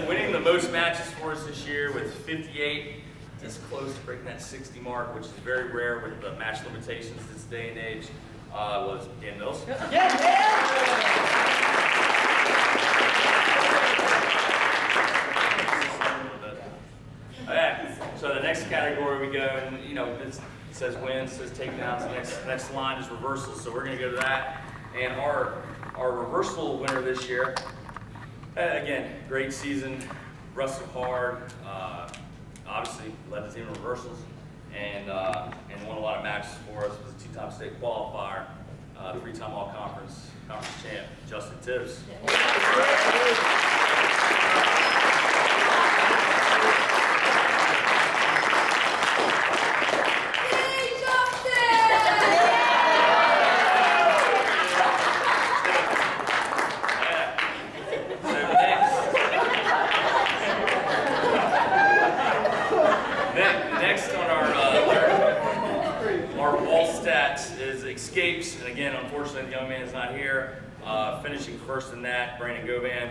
Winning the most matches for us this year with 58, just close to breaking that 60 mark, which is very rare with the match limitations this day and age, was Dan Mills. Okay, so the next category we go, and it says wins, says takedowns. The next line is reversals, so we're going to go to that. And our reversal winner this year, again, great season, wrestled hard, obviously led the team in reversals, and won a lot of matches for us. Was a 2-time state qualifier, 3-time all-conference champ, Justin Tibbs. Next on our wall stats is escapes, and again, unfortunately, the young man is not here. Finishing first in that, Brandon Govan.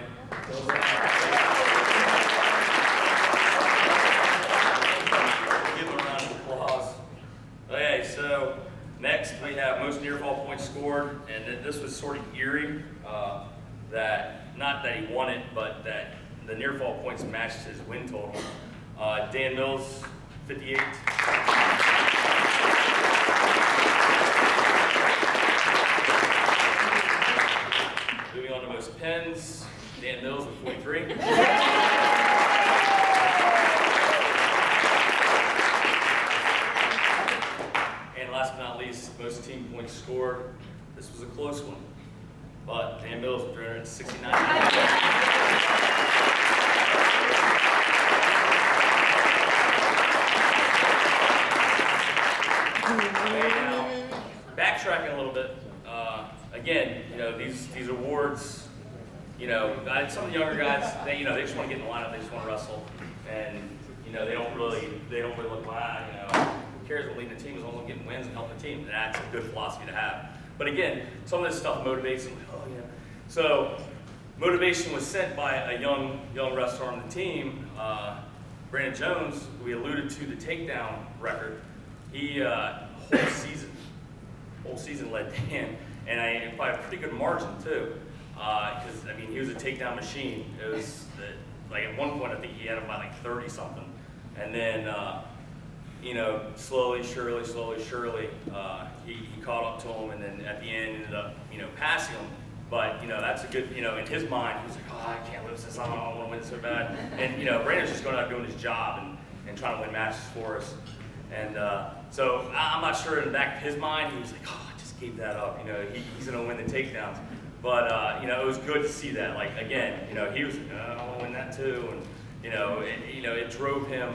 Give him a round of applause. Okay, so next we have most near fall points scored, and this was sort of eerie. that, not that he won it, but that the near fall points matched his win total. Dan Mills, 58. Moving on to most pins, Dan Mills with 43. And last but not least, most team points scored. This was a close one, but Dan Mills with 369. Now, backtracking a little bit, again, these awards, some of the younger guys, they just want to get in the lineup, they just want to wrestle, and they don't really look like, who cares what leading the team as long as I'm getting wins and helping the team. And that's a good philosophy to have. But again, some of this stuff motivates them. Oh yeah. So motivation was sent by a young wrestler on the team, Brandon Jones, who we alluded to the takedown record. He whole season led Dan, and by a pretty good margin too. Because he was a takedown machine. It was at one point I think he had him by 30 something, and then slowly, surely, he caught up to him, and then at the end ended up passing him. But that's a good in his mind he was like, oh, I can't lose this, I don't want to win so bad. And Brandon's just going out doing his job and trying to win matches for us. And so I'm not sure in the back of his mind he was like, oh, I just gave that up. He's going to win the takedowns. But it was good to see that. Again, he was like, oh, I want to win that too. And it drove him,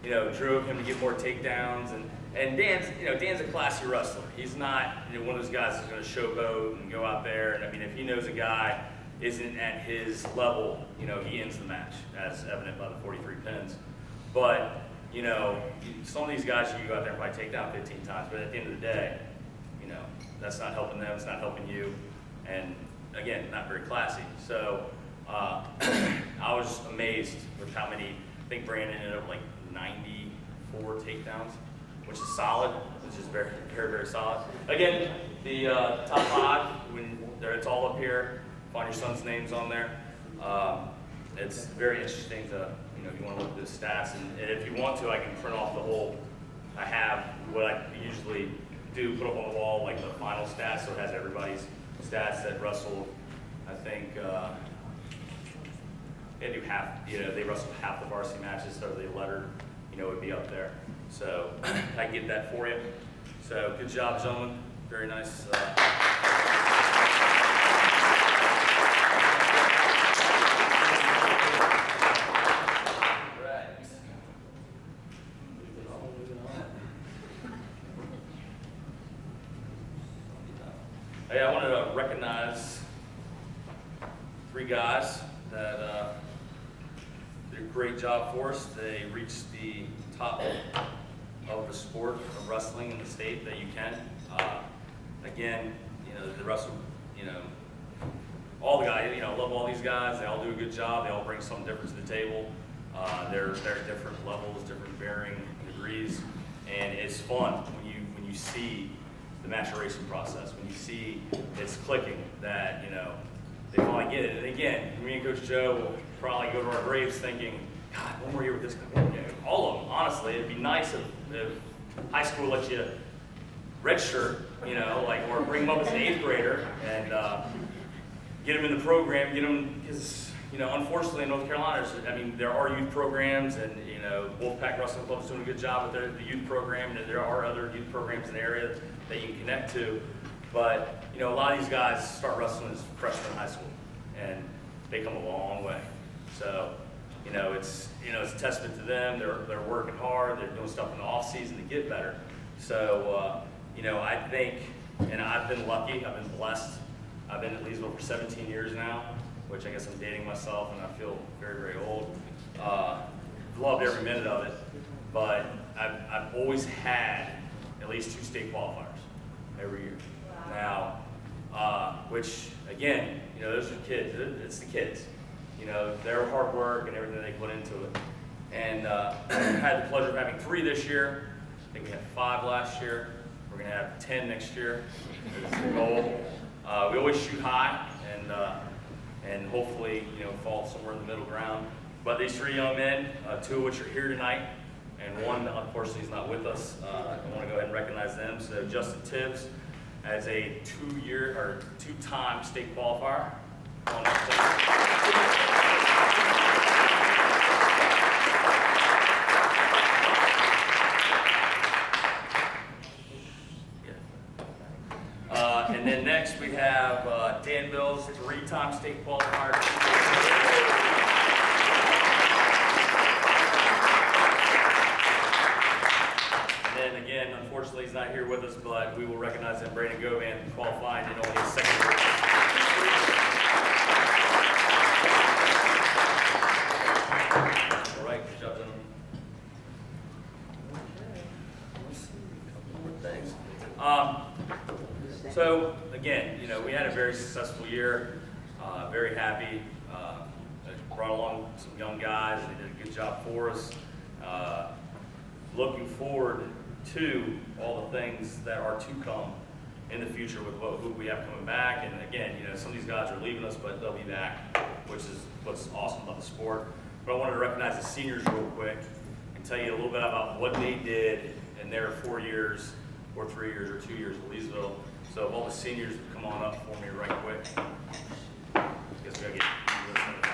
to get more takedowns. And Dan's a classy wrestler. He's not one of those guys that's going to showboat and go out there. And if he knows a guy isn't at his level, he ends the match, as evident by the 43 pins. But some of these guys you go out there and probably take down 15 times, but at the end of the day, that's not helping them, it's not helping you, and again, not very classy. So I was amazed with how many. I think Brandon ended up 94 takedowns, which is solid, which is very, very, very solid. Again, the top 5, it's all up here. Find your son's names on there. It's very interesting to, if you want to look at the stats, and if you want to, I can print off the whole. I have what I usually do, put up on the wall, the final stats, so it has everybody's stats that wrestled. I think they do half. They wrestled half the varsity matches, so they lettered. Would be up there. So I can get that for you. So good job, gentlemen. Very nice. Hey, I wanted to recognize 3 guys that did a great job for us. They reached the top of the sport of wrestling in the state that you can. Again, the wrestle, all the guys, love all these guys. They all do a good job. They all bring something different to the table. They're at different levels, different varying degrees, and it's fun when you see the maturation process, when you see it's clicking, that they finally get it. And again, me and Coach Joe will probably go to our graves thinking, God, one more year with this guy. All of them, honestly. It'd be nice if high school let you redshirt, or bring them up as an 8th grader and get them in the program, because unfortunately in North Carolina, there are youth programs, and Wolfpack Wrestling Club is doing a good job with the youth program, and there are other youth programs in the area that you can connect to. But a lot of these guys start wrestling as freshmen in high school, and they come a long way. So it's a testament to them. They're working hard. They're doing stuff in the off season to get better. So I think, and I've been lucky. I've been blessed. I've been at Leesville for 17 years now, which I guess I'm dating myself, and I feel very, very old. Loved every minute of it, but I've always had at least 2 state qualifiers every year. Wow. Now, which again, those are kids. It's the kids. Their hard work and everything they put into it. And I had the pleasure of having 3 this year. I think we had 5 last year. We're going to have 10 next year. That's the goal. We always shoot high, and and hopefully, fall somewhere in the middle ground. But these 3 young men, 2 of which are here tonight, and 1, unfortunately, is not with us. I want to go ahead and recognize them. So Justin Tibbs, as a 2-time state qualifier. Come on up, and then next we have Dan Mills, 3-time state qualifier. And then again, unfortunately, he's not here with us, but we will recognize him. Brandon Govan qualified in only his 2nd year. All right, good job, gentlemen. Thanks. So again, we had a very successful year. Very happy. Brought along some young guys. They did a good job for us. Looking forward to all the things that are to come in the future with who we have coming back. And again, some of these guys are leaving us, but they'll be back, which is what's awesome about the sport. But I wanted to recognize the seniors real quick and tell you a little bit about what they did in their 4 years, or 3 years, or 2 years at Leesville. So if all the seniors would come on up for me right quick. I guess we gotta get you listening to that.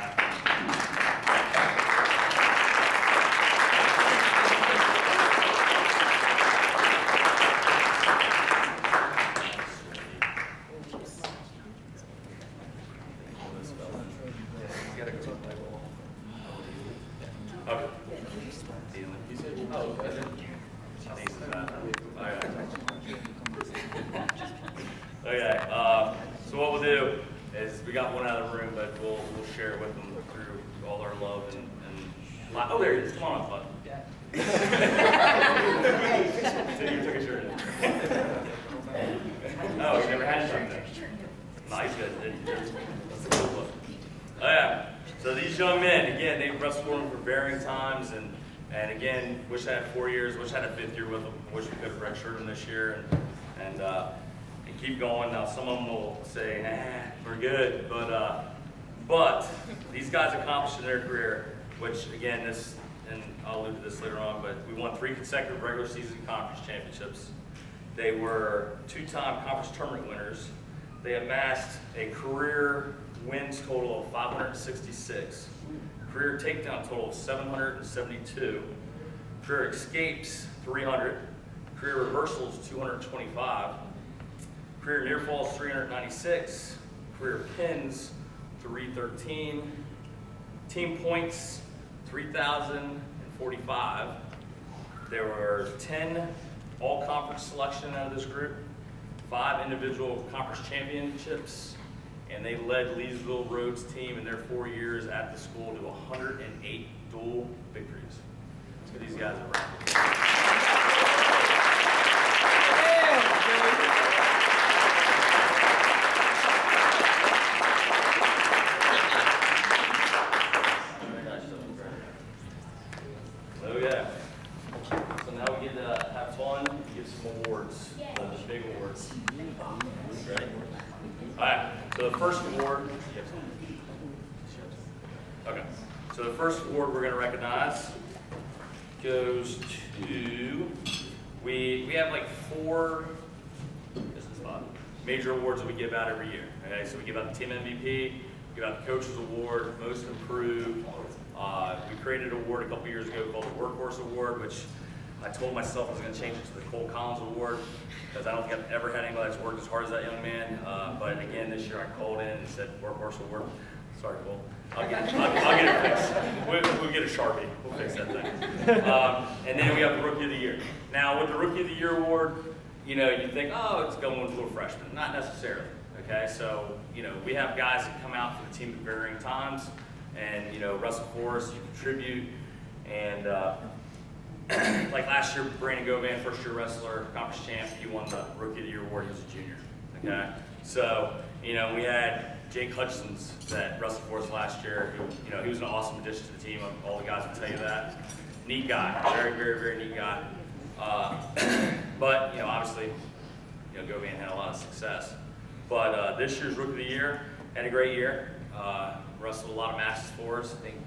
Okay, so what we'll do is we got one out of the room, but we'll share it with them through all our love and oh, there he is. Come on up, bud. So you took a shirt in. Oh, you never had a shirt there. Nice, good. That's a good look. Oh yeah. So these young men, again, they've wrestled for them for varying times, and again, wish I had 4 years, wish I had a 5th year with them, wish we could have redshirted them this year, and keep going. Now, some of them will say, nah, we're good, but these guys accomplished in their career, which again, and I'll allude to this later on, but we won 3 consecutive regular season conference championships. They were 2-time conference tournament winners. They amassed a career wins total of 566, career takedown total of 772, career escapes 300, career reversals 225, career near falls 396, career pins 313, team points 3,045. There were 10 all-conference selection out of this group, 5 individual conference championships, and they led Leesville Road's team in their 4 years at the school to 108 dual victories. Let's give these guys a round. Okay. So now we get to have fun and give some awards, the big awards. Ready? All right, so the first award, okay, so the first award we're going to recognize goes to, we have like 4 major awards that we give out every year. Okay, so we give out the team MVP, give out the coaches award, most improved. We created an award a couple years ago called the Workhorse Award, which I told myself I was going to change it to the Cole Collins Award, because I don't think I've ever had anybody that's worked as hard as that young man. But again, this year I called in and said Workhorse Award. Sorry, Cole. I'll get it fixed. We'll get a Sharpie. We'll fix that thing. And then we have the Rookie of the Year. Now, with the Rookie of the Year award, you think, oh, it's going with little freshmen. Not necessarily. Okay, so we have guys that come out for the team at varying times, and wrestle for us, you contribute, and like last year, Brandon Govan, first year wrestler, conference champ, he won the Rookie of the Year award. He was a junior. Okay, so we had Jake Hutchins that wrestled for us last year. Who, he was an awesome addition to the team. All the guys will tell you that. Neat guy, very, very, very neat guy. But obviously, Govan had a lot of success. But this year's Rookie of the Year had a great year. Wrestled a lot of matches for us. I think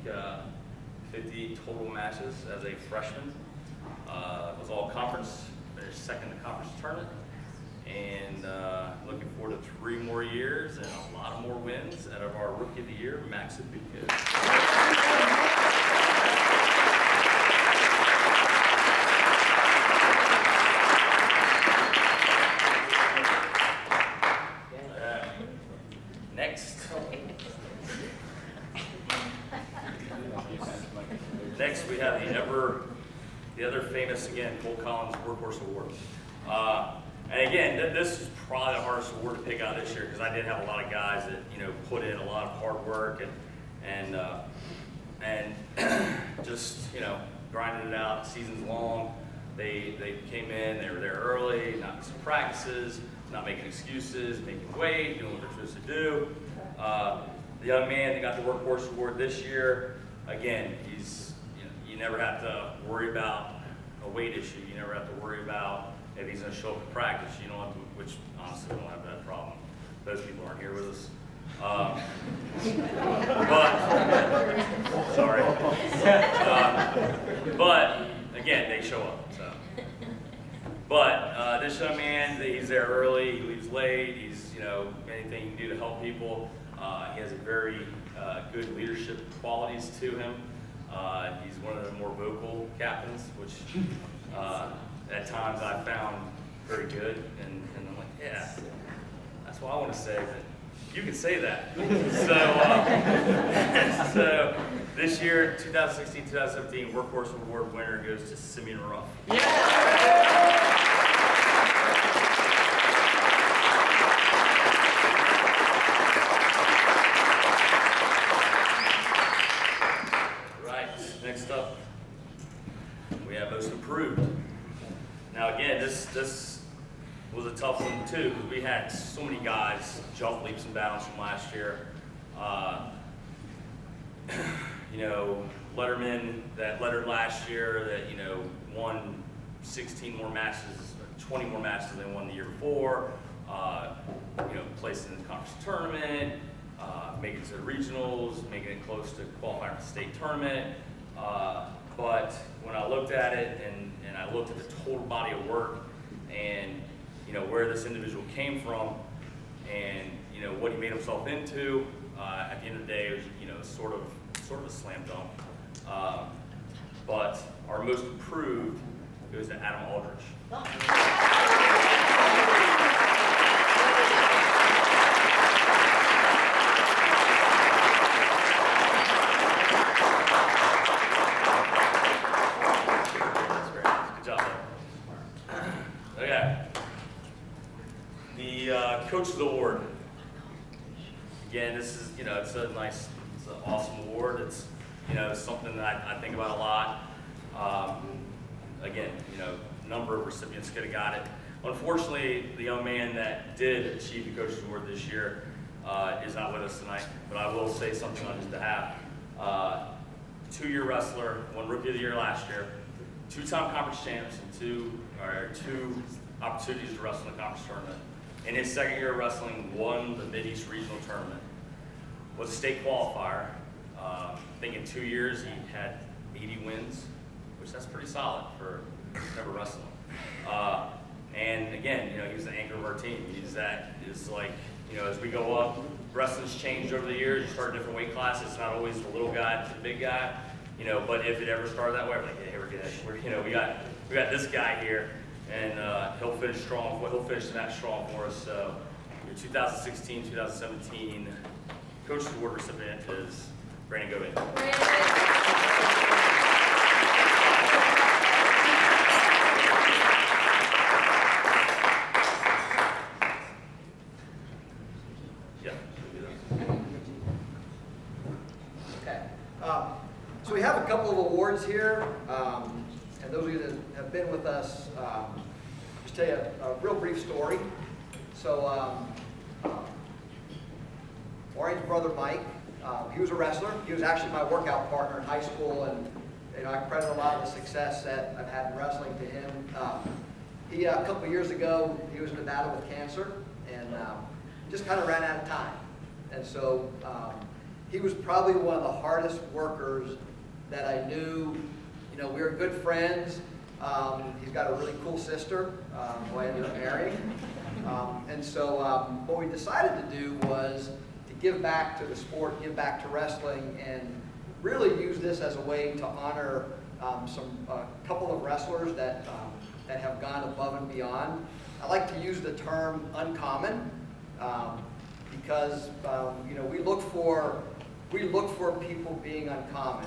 50 total matches as a freshman. Was all conference, finished second in the conference tournament. And looking forward to 3 more years and a lot of more wins out of our Rookie of the Year, Max Aduka. Next, we have the other famous, again, Cole Collins Workhorse Award. And again, this is probably the hardest award to pick out this year because I did have a lot of guys that put in a lot of hard work and just grinded it out. Seasons long. They came in. They were there early. Not missing practices. Not making excuses. Making weight. Doing what they're supposed to do. The young man that got the Workhorse Award this year. Again, you never have to worry about a weight issue. You never have to worry about if he's going to show up to practice. You don't have to, which honestly we don't have that problem. Those people aren't here with us. But again, they show up. So. But this young man, he's there early. He leaves late. He's anything he can do to help people. He has a very good leadership qualities to him. He's one of the more vocal captains, which at times I found very good. And I'm like, yeah, that's what I want to say, but you can say that. So this year, 2016-2017 Workhorse Award winner goes to Simeon Ruff. Yeah. Next up, we have Most Improved. Now again, this was a tough one too because we had so many guys jump leaps and bounds from last year. Letterman that lettered last year that won 16 more matches, 20 more matches than they won the year before. Placed in the conference tournament, making it to the regionals, making it close to qualifying for the state tournament. But when I looked at it and I looked at the total body of work and where this individual came from and what he made himself into, at the end of the day it was sort of a slam dunk. But our most improved goes to Adam Aldrich. Coach's Award. Again, this is it's an awesome award. It's something that I think about a lot. Again, number of recipients could have got it. Unfortunately, the young man that did achieve the Coach's Award this year is not with us tonight. But I will say something on his behalf. 2-year wrestler, won Rookie of the Year last year, 2-time conference champs, and 2 opportunities to wrestle in the conference tournament. In his second year of wrestling, won the Mid-East Regional Tournament. Was a state qualifier. I think in 2 years he had 80 wins, which that's pretty solid for never wrestling. And again, he was the anchor of our team. As we go up, wrestling's changed over the years. You start different weight classes. It's not always the little guy to the big guy. But if it ever started that way, I'm like, hey, we're good. We got this guy here. And he'll finish strong. He'll finish the match strong for us. So, your 2016-2017 Coach's Award recipient is Brandon Gobin. Yeah. Okay. So we have a couple of awards here. And those of you that have been with us, just tell you a real brief story. So, Maureen's brother Mike, he was a wrestler. He was actually my workout partner in high school, and I credit a lot of the success that I've had in wrestling to him. He a couple of years ago, he was in a battle with cancer, and just kind of ran out of time. And so he was probably one of the hardest workers that I knew. You know, we were good friends. He's got a really cool sister who I ended up marrying. And so what we decided to do was to give back to the sport, give back to wrestling, and really use this as a way to honor a couple of wrestlers that have gone above and beyond. I like to use the term uncommon because you know, we look for people being uncommon.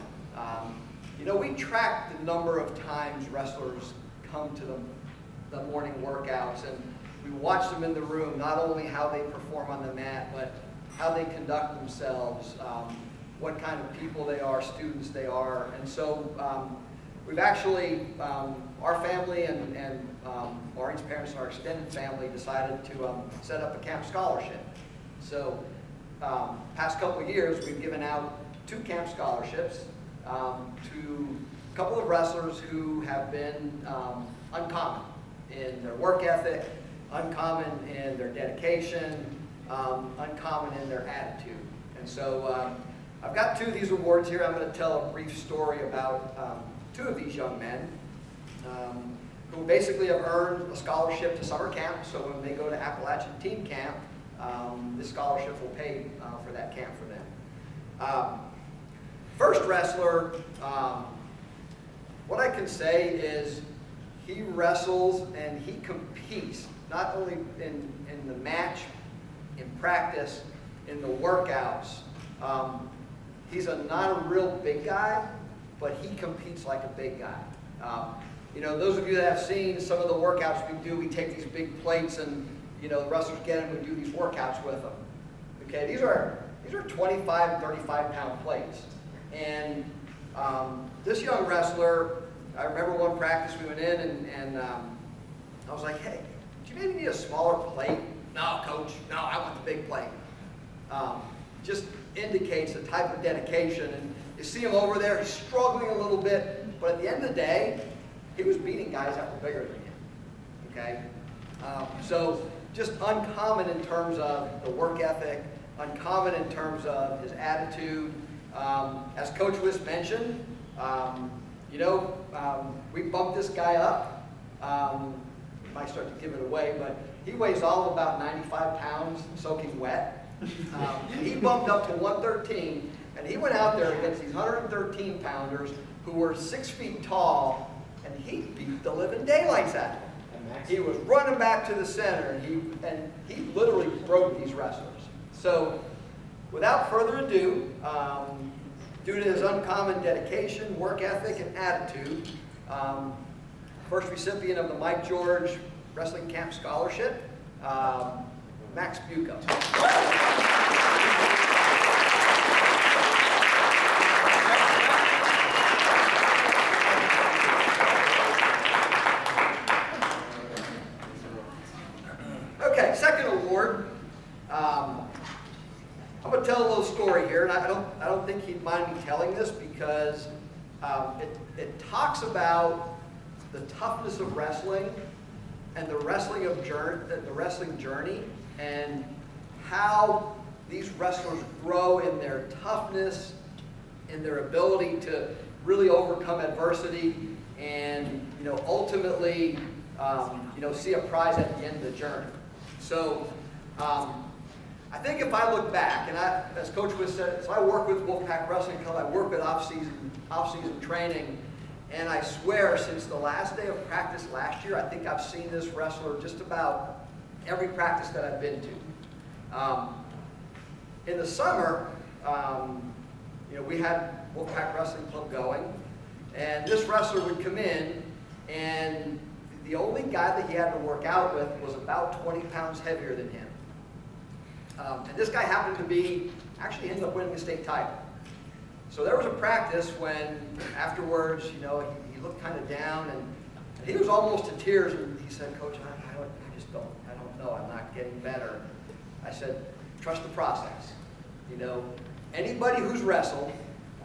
You know, we track the number of times wrestlers come to the morning workouts, and we watch them in the room, not only how they perform on the mat, but how they conduct themselves, what kind of people they are, students they are. And so we've actually, our family and Maureen's parents and our extended family decided to set up a camp scholarship. So past couple of years, we've given out 2 camp scholarships to a couple of wrestlers who have been uncommon in their work ethic, uncommon in their dedication, uncommon in their attitude. And so I've got 2 of these awards here. I'm going to tell a brief story about 2 of these young men who basically have earned a scholarship to summer camp. So when they go to Appalachian Team Camp, this scholarship will pay for that camp for them. First wrestler, what I can say is he wrestles and he competes, not only in the match, in practice, in the workouts. He's not a real big guy, but he competes like a big guy. You know, those of you that have seen some of the workouts we do, we take these big plates and, you know, the wrestlers get them and do these workouts with them. Okay, these are 25 and 35 pound plates. And this young wrestler, I remember one practice we went in and I was like, hey, do you maybe need a smaller plate? No, coach, no, I want the big plate. Just indicates the type of dedication. And you see him over there, he's struggling a little bit, but at the end of the day, he was beating guys that were bigger than him, okay? So just uncommon in terms of the work ethic, uncommon in terms of his attitude. As Coach Wiss mentioned, you know, we bumped this guy up. Might start to give it away, but he weighs all of about 95 pounds, soaking wet. He bumped up to 113, and he went out there against these 113 pounders who were 6 feet tall, and he beat the living daylights out of them. He was running back to the center, and he literally broke these wrestlers. So, without further ado, due to his uncommon dedication, work ethic, and attitude, first recipient of the Mike George Wrestling Camp Scholarship, Max Bucco. Okay, second award. I'm going to tell a little story here, and I don't think he'd mind me telling this because it talks about the toughness of wrestling and the wrestling journey, and how these wrestlers grow in their toughness, in their ability to really overcome adversity, and ultimately see a prize at the end of the journey. So I think if I look back, and as Coach Wiss said, so I work with Wolfpack Wrestling Club, I work with off-season training, and I swear since the last day of practice last year, I think I've seen this wrestler just about every practice that I've been to. In the summer, we had Wolfpack Wrestling Club going, and this wrestler would come in, and the only guy that he had to work out with was about 20 pounds heavier than him. And this guy happened to be, actually ended up winning the state title. So there was a practice when afterwards, he looked kind of down, and he was almost to tears, and he said, Coach, I just don't know, I'm not getting better. I said, trust the process. Anybody who's wrestled,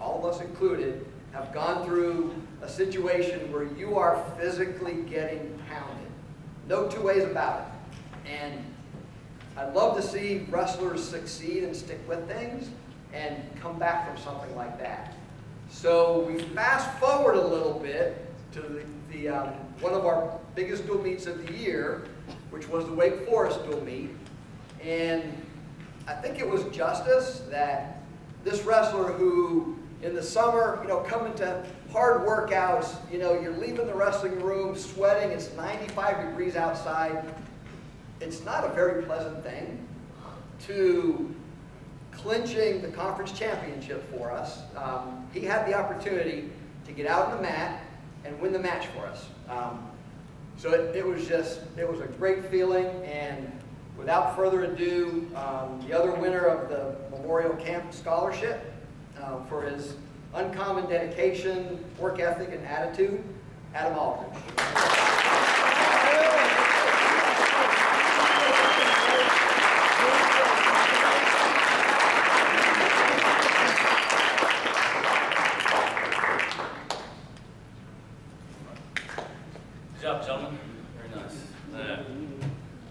all of us included, have gone through a situation where you are physically getting pounded. No 2 ways about it. And I'd love to see wrestlers succeed and stick with things. and come back from something like that. So we fast forward a little bit to the one of our biggest dual meets of the year, which was the Wake Forest dual meet. And I think it was justice that this wrestler who in the summer, coming to hard workouts, you're leaving the wrestling room sweating, it's 95 degrees outside. It's not a very pleasant thing, to clinching the conference championship for us. He had the opportunity to get out on the mat and win the match for us. So it was a great feeling, and without further ado, the other winner of the Memorial Camp Scholarship for his uncommon dedication, work ethic, and attitude, Adam Aldridge. Good job, gentlemen. Very nice.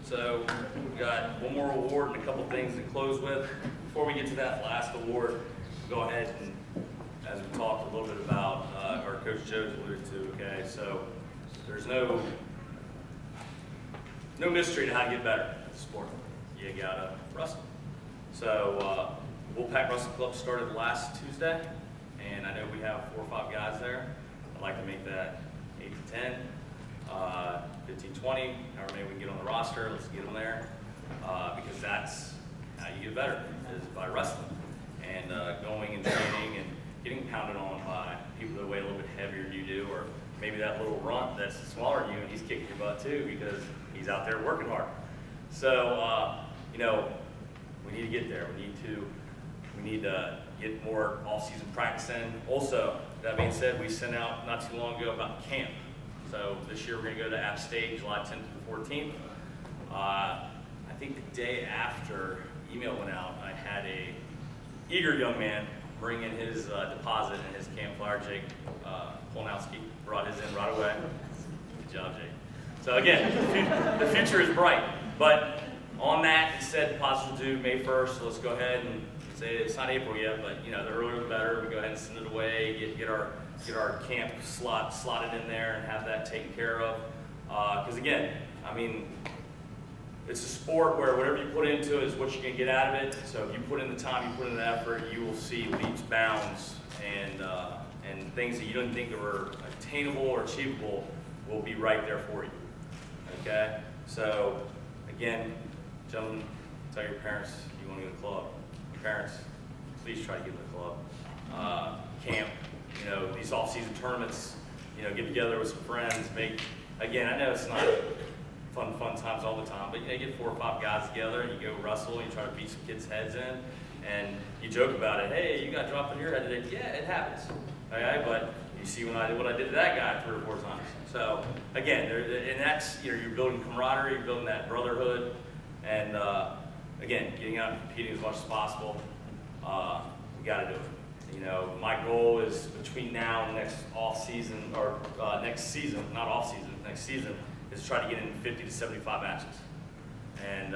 So we've got one more award and a couple things to close with. Before we get to that last award, go ahead and, as we talked a little bit about, or Coach Joe's alluded to, okay, so there's no mystery to how to get better at the sport. You gotta wrestle. So Wolfpack Wrestling Club started last Tuesday, and I know we have 4 or 5 guys there. I'd like to make that 8 to 10, 15, 20, however many we can get on the roster, let's get them there, because that's how you get better, is by wrestling. And going and training and getting pounded on by people that weigh a little bit heavier than you do, or maybe that little runt that's smaller than you and he's kicking your butt too because he's out there working hard. So, we need to get there. We need to get more off-season practice in. Also, that being said, we sent out not too long ago about camp. So this year we're going to go to App State, July 10th to the 14th. I think the day after email went out, I had a eager young man bring in his deposit and his campfire. Jake Polnowski brought his in right away. Good job, Jake. So again, the future is bright. But on that, it said deposits due May 1st. So let's go ahead and say it's not April yet, but the earlier the better. We go ahead and send it away, get our camp slotted in there and have that taken care of. Because again, I mean, it's a sport where whatever you put into it is what you can get out of it. So if you put in the time, you put in the effort, you will see leaps, bounds, and things that you didn't think that were attainable or achievable will be right there for you. Okay? So again, gentlemen, tell your parents you want to go to the club. Parents, please try to get to the club. Camp, these off-season tournaments, get together with some friends. Again, I know it's not fun times all the time, but you get 4 or 5 guys together and you go wrestle and you try to beat some kids' heads in, and you joke about it. Hey, you got dropped in your head today. Yeah, it happens. Okay, but you see what I did to that guy 3 or 4 times. So again, and that's you're building camaraderie, you're building that brotherhood, and again, getting out and competing as much as possible. We got to do it. My goal is between now and next season, is to try to get in 50 to 75 matches. And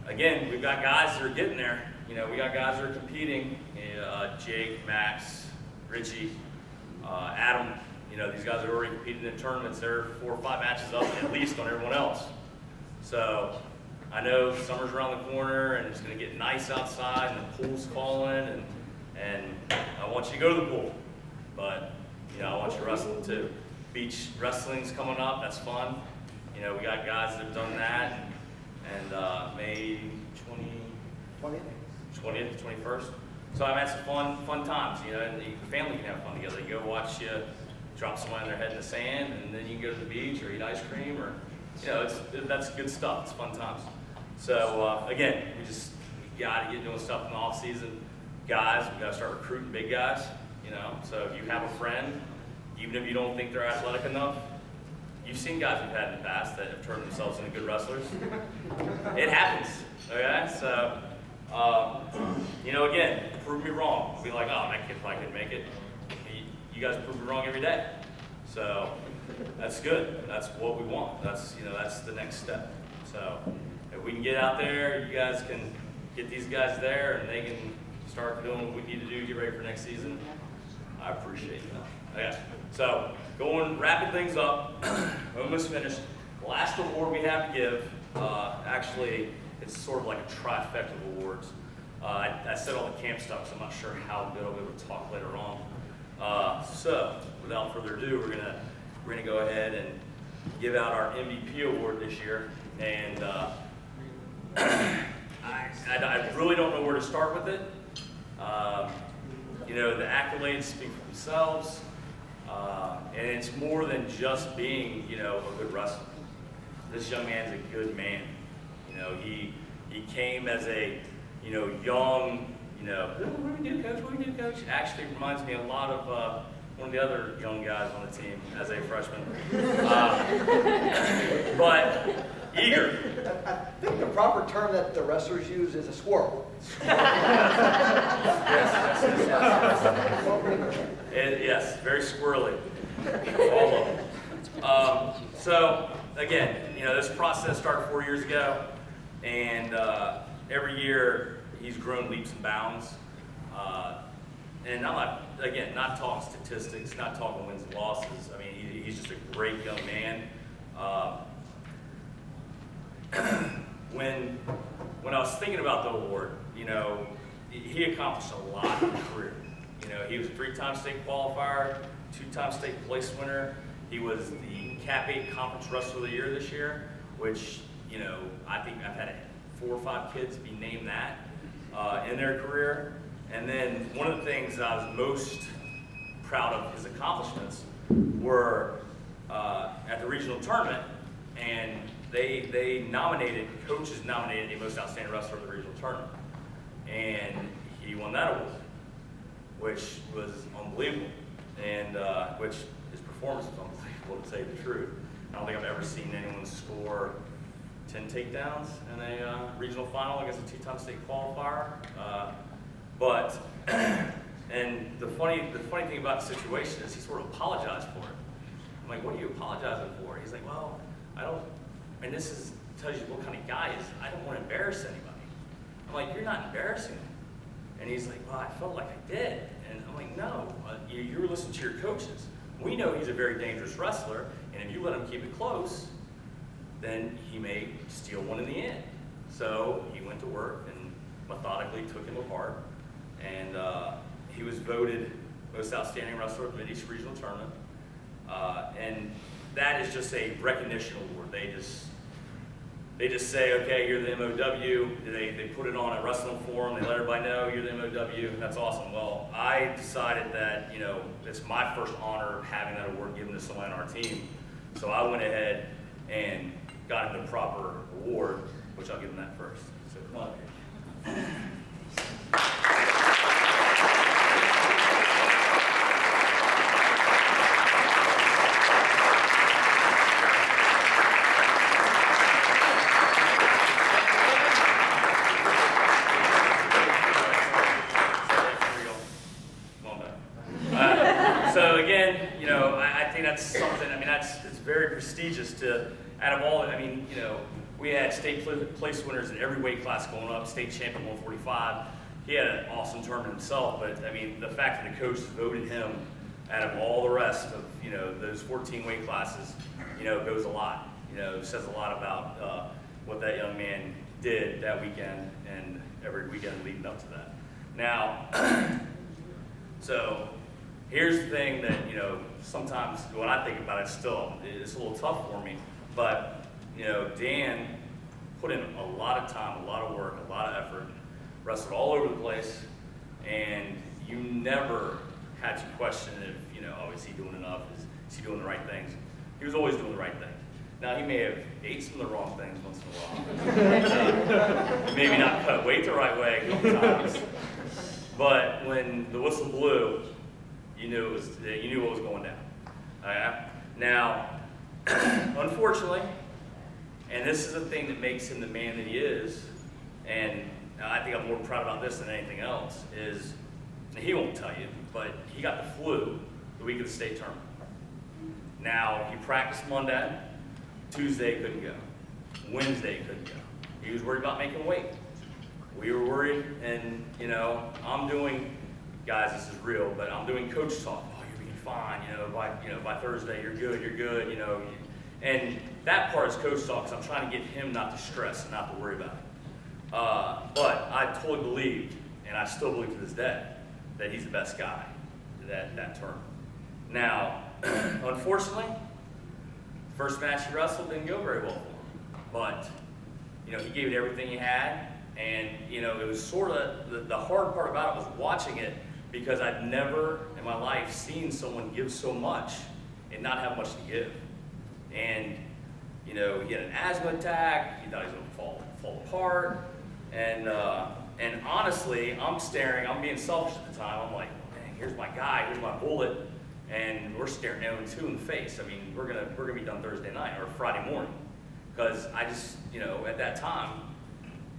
again, we've got guys that are getting there. We got guys that are competing. Jake, Max, Richie, Adam. These guys are already competing in tournaments. They're 4 or 5 matches up at least on everyone else. So I know summer's around the corner and it's going to get nice outside and the pool's calling, and I want you to go to the pool, but I want you wrestling too. Beach wrestling's coming up. That's fun. We got guys that have done that, and May 20th to 21st. So I've had some fun times. And the family can have fun together. You go watch you drop someone on their head in the sand, and then you can go to the beach or eat ice cream, or that's good stuff. It's fun times. So again, we got to get doing stuff in the off season. Guys, we got to start recruiting big guys. So if you have a friend, even if you don't think they're athletic enough, you've seen guys we've had in the past that have turned themselves into good wrestlers. It happens. Okay, so again, prove me wrong. I'll be like, oh, that kid probably couldn't make it. You guys prove me wrong every day. So that's good. That's what we want. That's the next step. So if we can get out there, you guys can get these guys there, and they can start doing what we need to do to get ready for next season, I appreciate that. Yeah. So wrapping things up, almost finished. Last award we have to give, actually, it's sort of like a trifecta of awards. I said all the camp stuff, so I'm not sure how good I'll be able to talk later on. So without further ado, we're gonna go ahead and give out our MVP award this year, and I really don't know where to start with it. You know, the accolades speak for themselves, and it's more than just being, you know, a good wrestler. This young man's a good man. You know, he came as a, you know, young, you know, what do we do, coach? What do we do, coach? Actually reminds me a lot of one of the other young guys on the team as a freshman. But eager. I think the proper term that the wrestlers use is a squirrel. Yes, very squirrely. All of them. So, again, you know, this process started 4 years ago, and every year he's grown leaps and bounds. And I'm not, again, not talking statistics, not talking wins and losses. I mean, he's just a great young man. When I was thinking about the award, you know, he accomplished a lot in his career. You know, he was a 3-time state qualifier, 2-time state place winner. He was the Cap 8 Conference Wrestler of the Year this year, which, you know, I think I've had 4 or 5 kids be named that in their career. And then one of the things I was most proud of his accomplishments were at the regional tournament, and coaches nominated the most outstanding wrestler of the regional tournament. And he won that award, which was unbelievable. And which his performance was unbelievable, to tell you the truth. I don't think I've ever seen anyone score 10 takedowns in a regional final against a 2-time state qualifier. And the funny thing about the situation is he sort of apologized for it. I'm like, what are you apologizing for? He's like, well, I don't, and tells you what kind of guy he is. I don't want to embarrass anybody. I'm like, you're not embarrassing him. And he's like, well, I felt like I did. And I'm like, no, you were listening to your coaches. We know he's a very dangerous wrestler, and if you let him keep it close, then he may steal one in the end. So he went to work and methodically took him apart, and he was voted most outstanding wrestler of the Mid-East Regional Tournament. And that is just a recognition award. They just say, okay, you're the MOW. They put it on a wrestling forum. They let everybody know you're the MOW. That's awesome. Well, I decided that, you know, it's my first honor having that award given to someone on our team. So I went ahead and got him the proper award, which I'll give him that first. So come on. So again, you know, I think that's something, I mean, it's very prestigious to, out of all, I mean, you know, we had state place winners in every weight class going up, state champion 145. He had an awesome tournament himself, but I mean, the fact that the coach voted him out of all the rest of, you know, those 14 weight classes, you know, goes a lot. You know, says a lot about what that young man did that weekend and every weekend leading up to that. Now, so here's the thing that, you know, sometimes when I think about it, still, it's a little tough for me, but, you know, Dan put in a lot of time, a lot of work, a lot of effort, wrestled all over the place, and you never had to question if, you know, oh, is he doing enough? Is he doing the right things? He was always doing the right thing. Now, he may have ate some of the wrong things once in a while. Maybe not cut weight the right way a couple times. But when the whistle blew, you knew what was going down. Now, unfortunately, and this is the thing that makes him the man that he is, and I think I'm more proud about this than anything else, is, and he won't tell you, but he got the flu the week of the state tournament. Now, he practiced Monday, Tuesday couldn't go, Wednesday couldn't go. He was worried about making weight. we were worried, and I'm doing, guys, this is real, but I'm doing coach talk. Oh, you're being fine. By Thursday, you're good. And that part is coach talk, because I'm trying to get him not to stress and not to worry about it. But I totally believed, and I still believe to this day, that he's the best guy that term. Now, unfortunately, first match he wrestled didn't go very well for him. But, he gave it everything he had, and, it was sort of, the hard part about it was watching it, because I'd never in my life seen someone give so much and not have much to give. And, he had an asthma attack, he thought he was going to fall apart, and honestly, I'm being selfish at the time. I'm like, dang, here's my guy, here's my bullet, and we're staring at him two in the face. I mean, we're gonna be done Thursday night or Friday morning, because I just, at that time,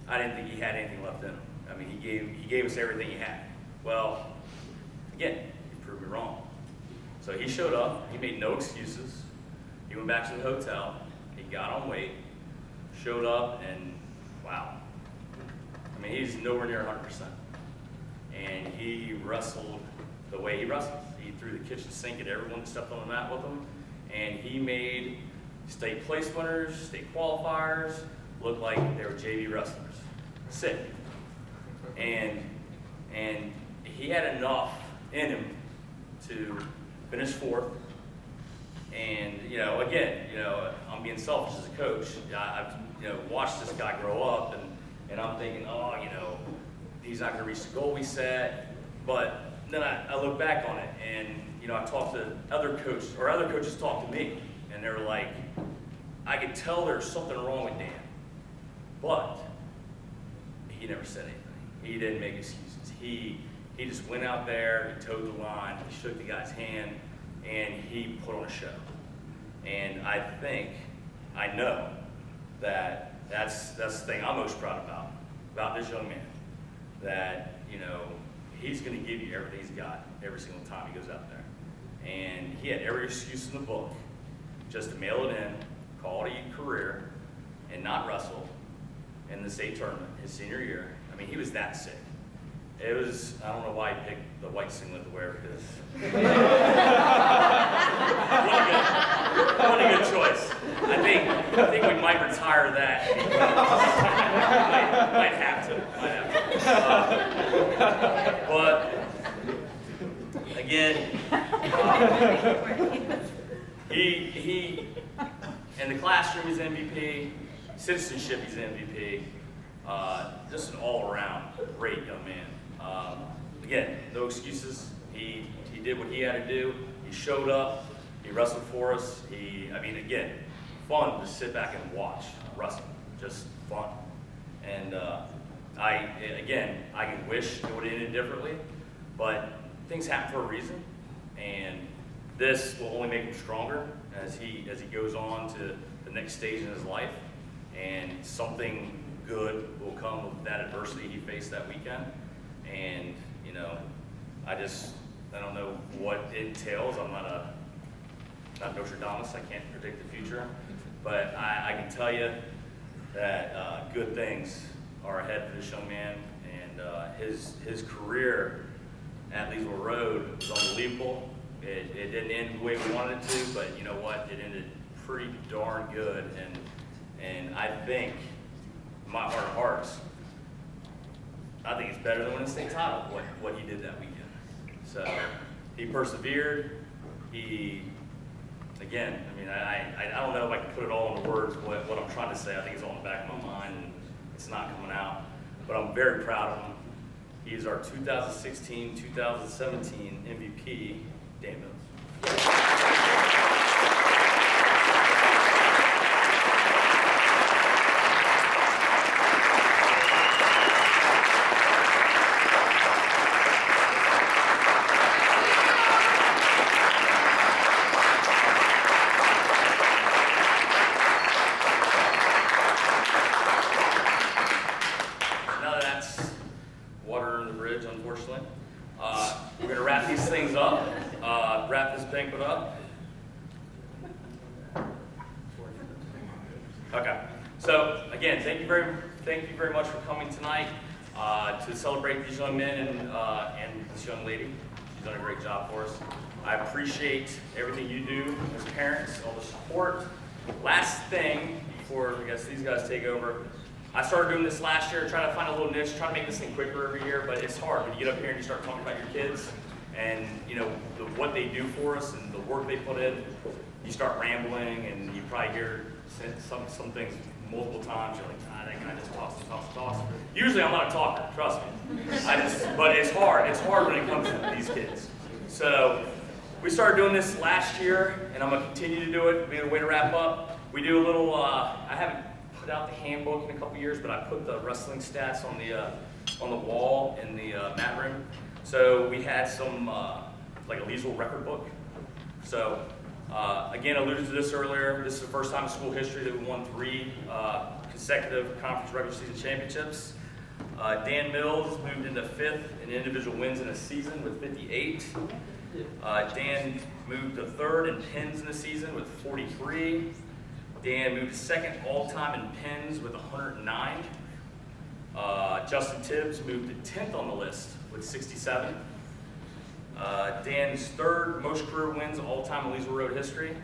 I didn't think he had anything left in him. I mean, he gave us everything he had. Well, again, he proved me wrong. So he showed up, he made no excuses. He went back to the hotel, he got on weight, showed up, and wow. I mean, he's nowhere near 100%. And he wrestled the way he wrestled. He threw the kitchen sink at everyone that stepped on the mat with him, and he made state place winners, state qualifiers look like they were JV wrestlers. Sick. And he had enough in him to finish fourth. And again, I'm being selfish as a coach. I've watched this guy grow up, and I'm thinking, oh, he's not going to reach the goal we set. But then I look back on it, and I talked to other coaches, or other coaches talked to me, and they were like, I could tell there's something wrong with Dan, but he never said anything. He didn't make excuses. He just went out there, he towed the line, he shook the guy's hand, and he put on a show. And I know that that's the thing I'm most proud about this young man, that he's going to give you everything he's got every single time he goes out there. And he had every excuse in the book just to mail it in, call it a career, and not wrestle in the state tournament his senior year. I mean, he was that sick. It was, I don't know why he picked the white singlet to wear, because what a good choice. I think we might retire that. might have to. But again, he in the classroom he's MVP, citizenship he's MVP. Just an all-around great young man. Again, no excuses. He did what he had to do. He showed up. He wrestled for us. Again, fun to sit back and watch wrestling. Just fun. And I can wish it would have ended differently, but things happen for a reason, and this will only make him stronger as he goes on to the next stage in his life, and something good will come with that adversity he faced that weekend. And I don't know what it entails. I'm not Nostradamus. I can't predict the future, but I can tell you that good things are ahead for this young man, and his career at Leesville Road was unbelievable. It didn't end the way we wanted it to, but you know what? It ended pretty darn good, and I think, in my heart of hearts, I think it's better than winning the state title, what he did that weekend. So he persevered. I don't know if I can put it all into words, what I'm trying to say. I think it's all in the back of my mind, and it's not coming out. But I'm very proud of him. He's our 2016-2017 MVP, Dan Mills. Unfortunately. We're going to wrap these things up, wrap this banquet up. Okay. So again, thank you very much for coming tonight. to celebrate these young men and this young lady. She's done a great job for us. I appreciate everything you do as parents, all the support. Last thing before I guess these guys take over, I started doing this last year, trying to find a little niche, trying to make this thing quicker every year, but it's hard when you get up here and you start talking about your kids and what they do for us and the work they put in. You start rambling and you probably hear some things multiple times. You're like, that guy just talks. Usually I'm not a talker, trust me. But it's hard. It's hard when it comes to these kids. So we started doing this last year, and I'm gonna continue to do it. Be a way to wrap up. We do a little. I haven't put out the handbook in a couple years, but I put the wrestling stats on the wall in the mat room. So we had some like a Leesville record book. So again, I alluded to this earlier. This is the first time in school history that we won 3 consecutive conference regular season championships. Dan Mills moved into 5th in individual wins in a season with 58. Dan moved to 3rd in pins in the season with 43. Dan moved to 2nd all-time in pins with 109. Justin Tibbs moved to 10th on the list with 67. Dan's 3rd most career wins all-time in Leesville Road history.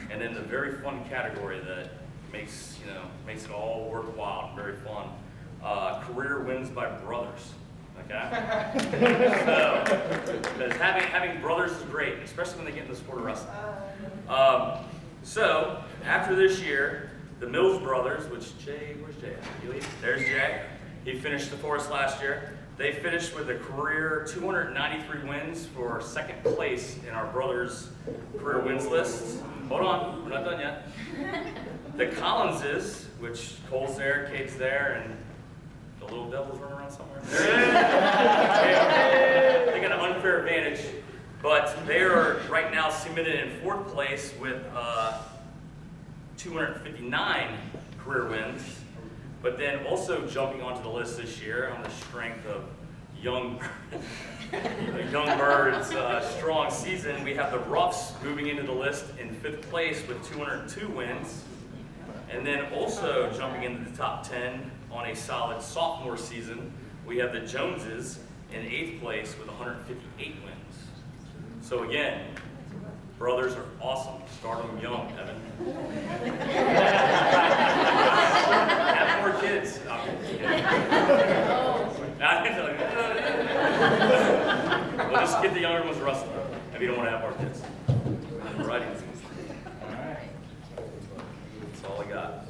And then the very fun category that makes it all worthwhile and very fun. Career wins by brothers. Okay? So, having brothers is great, especially when they get in the sport of wrestling. So, after this year, the Mills brothers, where's Jay? There's Jay. He finished for us last year. They finished with a career 293 wins for 2nd place in our brothers' career wins list. Hold on, we're not done yet. The Collinses, which Cole's there, Kate's there, and the little devil's running around somewhere. They got an unfair advantage, but they are right now cemented in 4th place with 259 career wins. But then also jumping onto the list this year on the strength of young Bird's strong season, we have the Roughs moving into the list in 5th place with 202 wins. And then also jumping into the top 10 on a solid sophomore season, we have the Joneses in 8th place with 158 wins. So again, brothers are awesome. Start them young, Evan. Have more kids. We'll just get the younger ones wrestling if you don't want to have more kids. All right. That's all I got.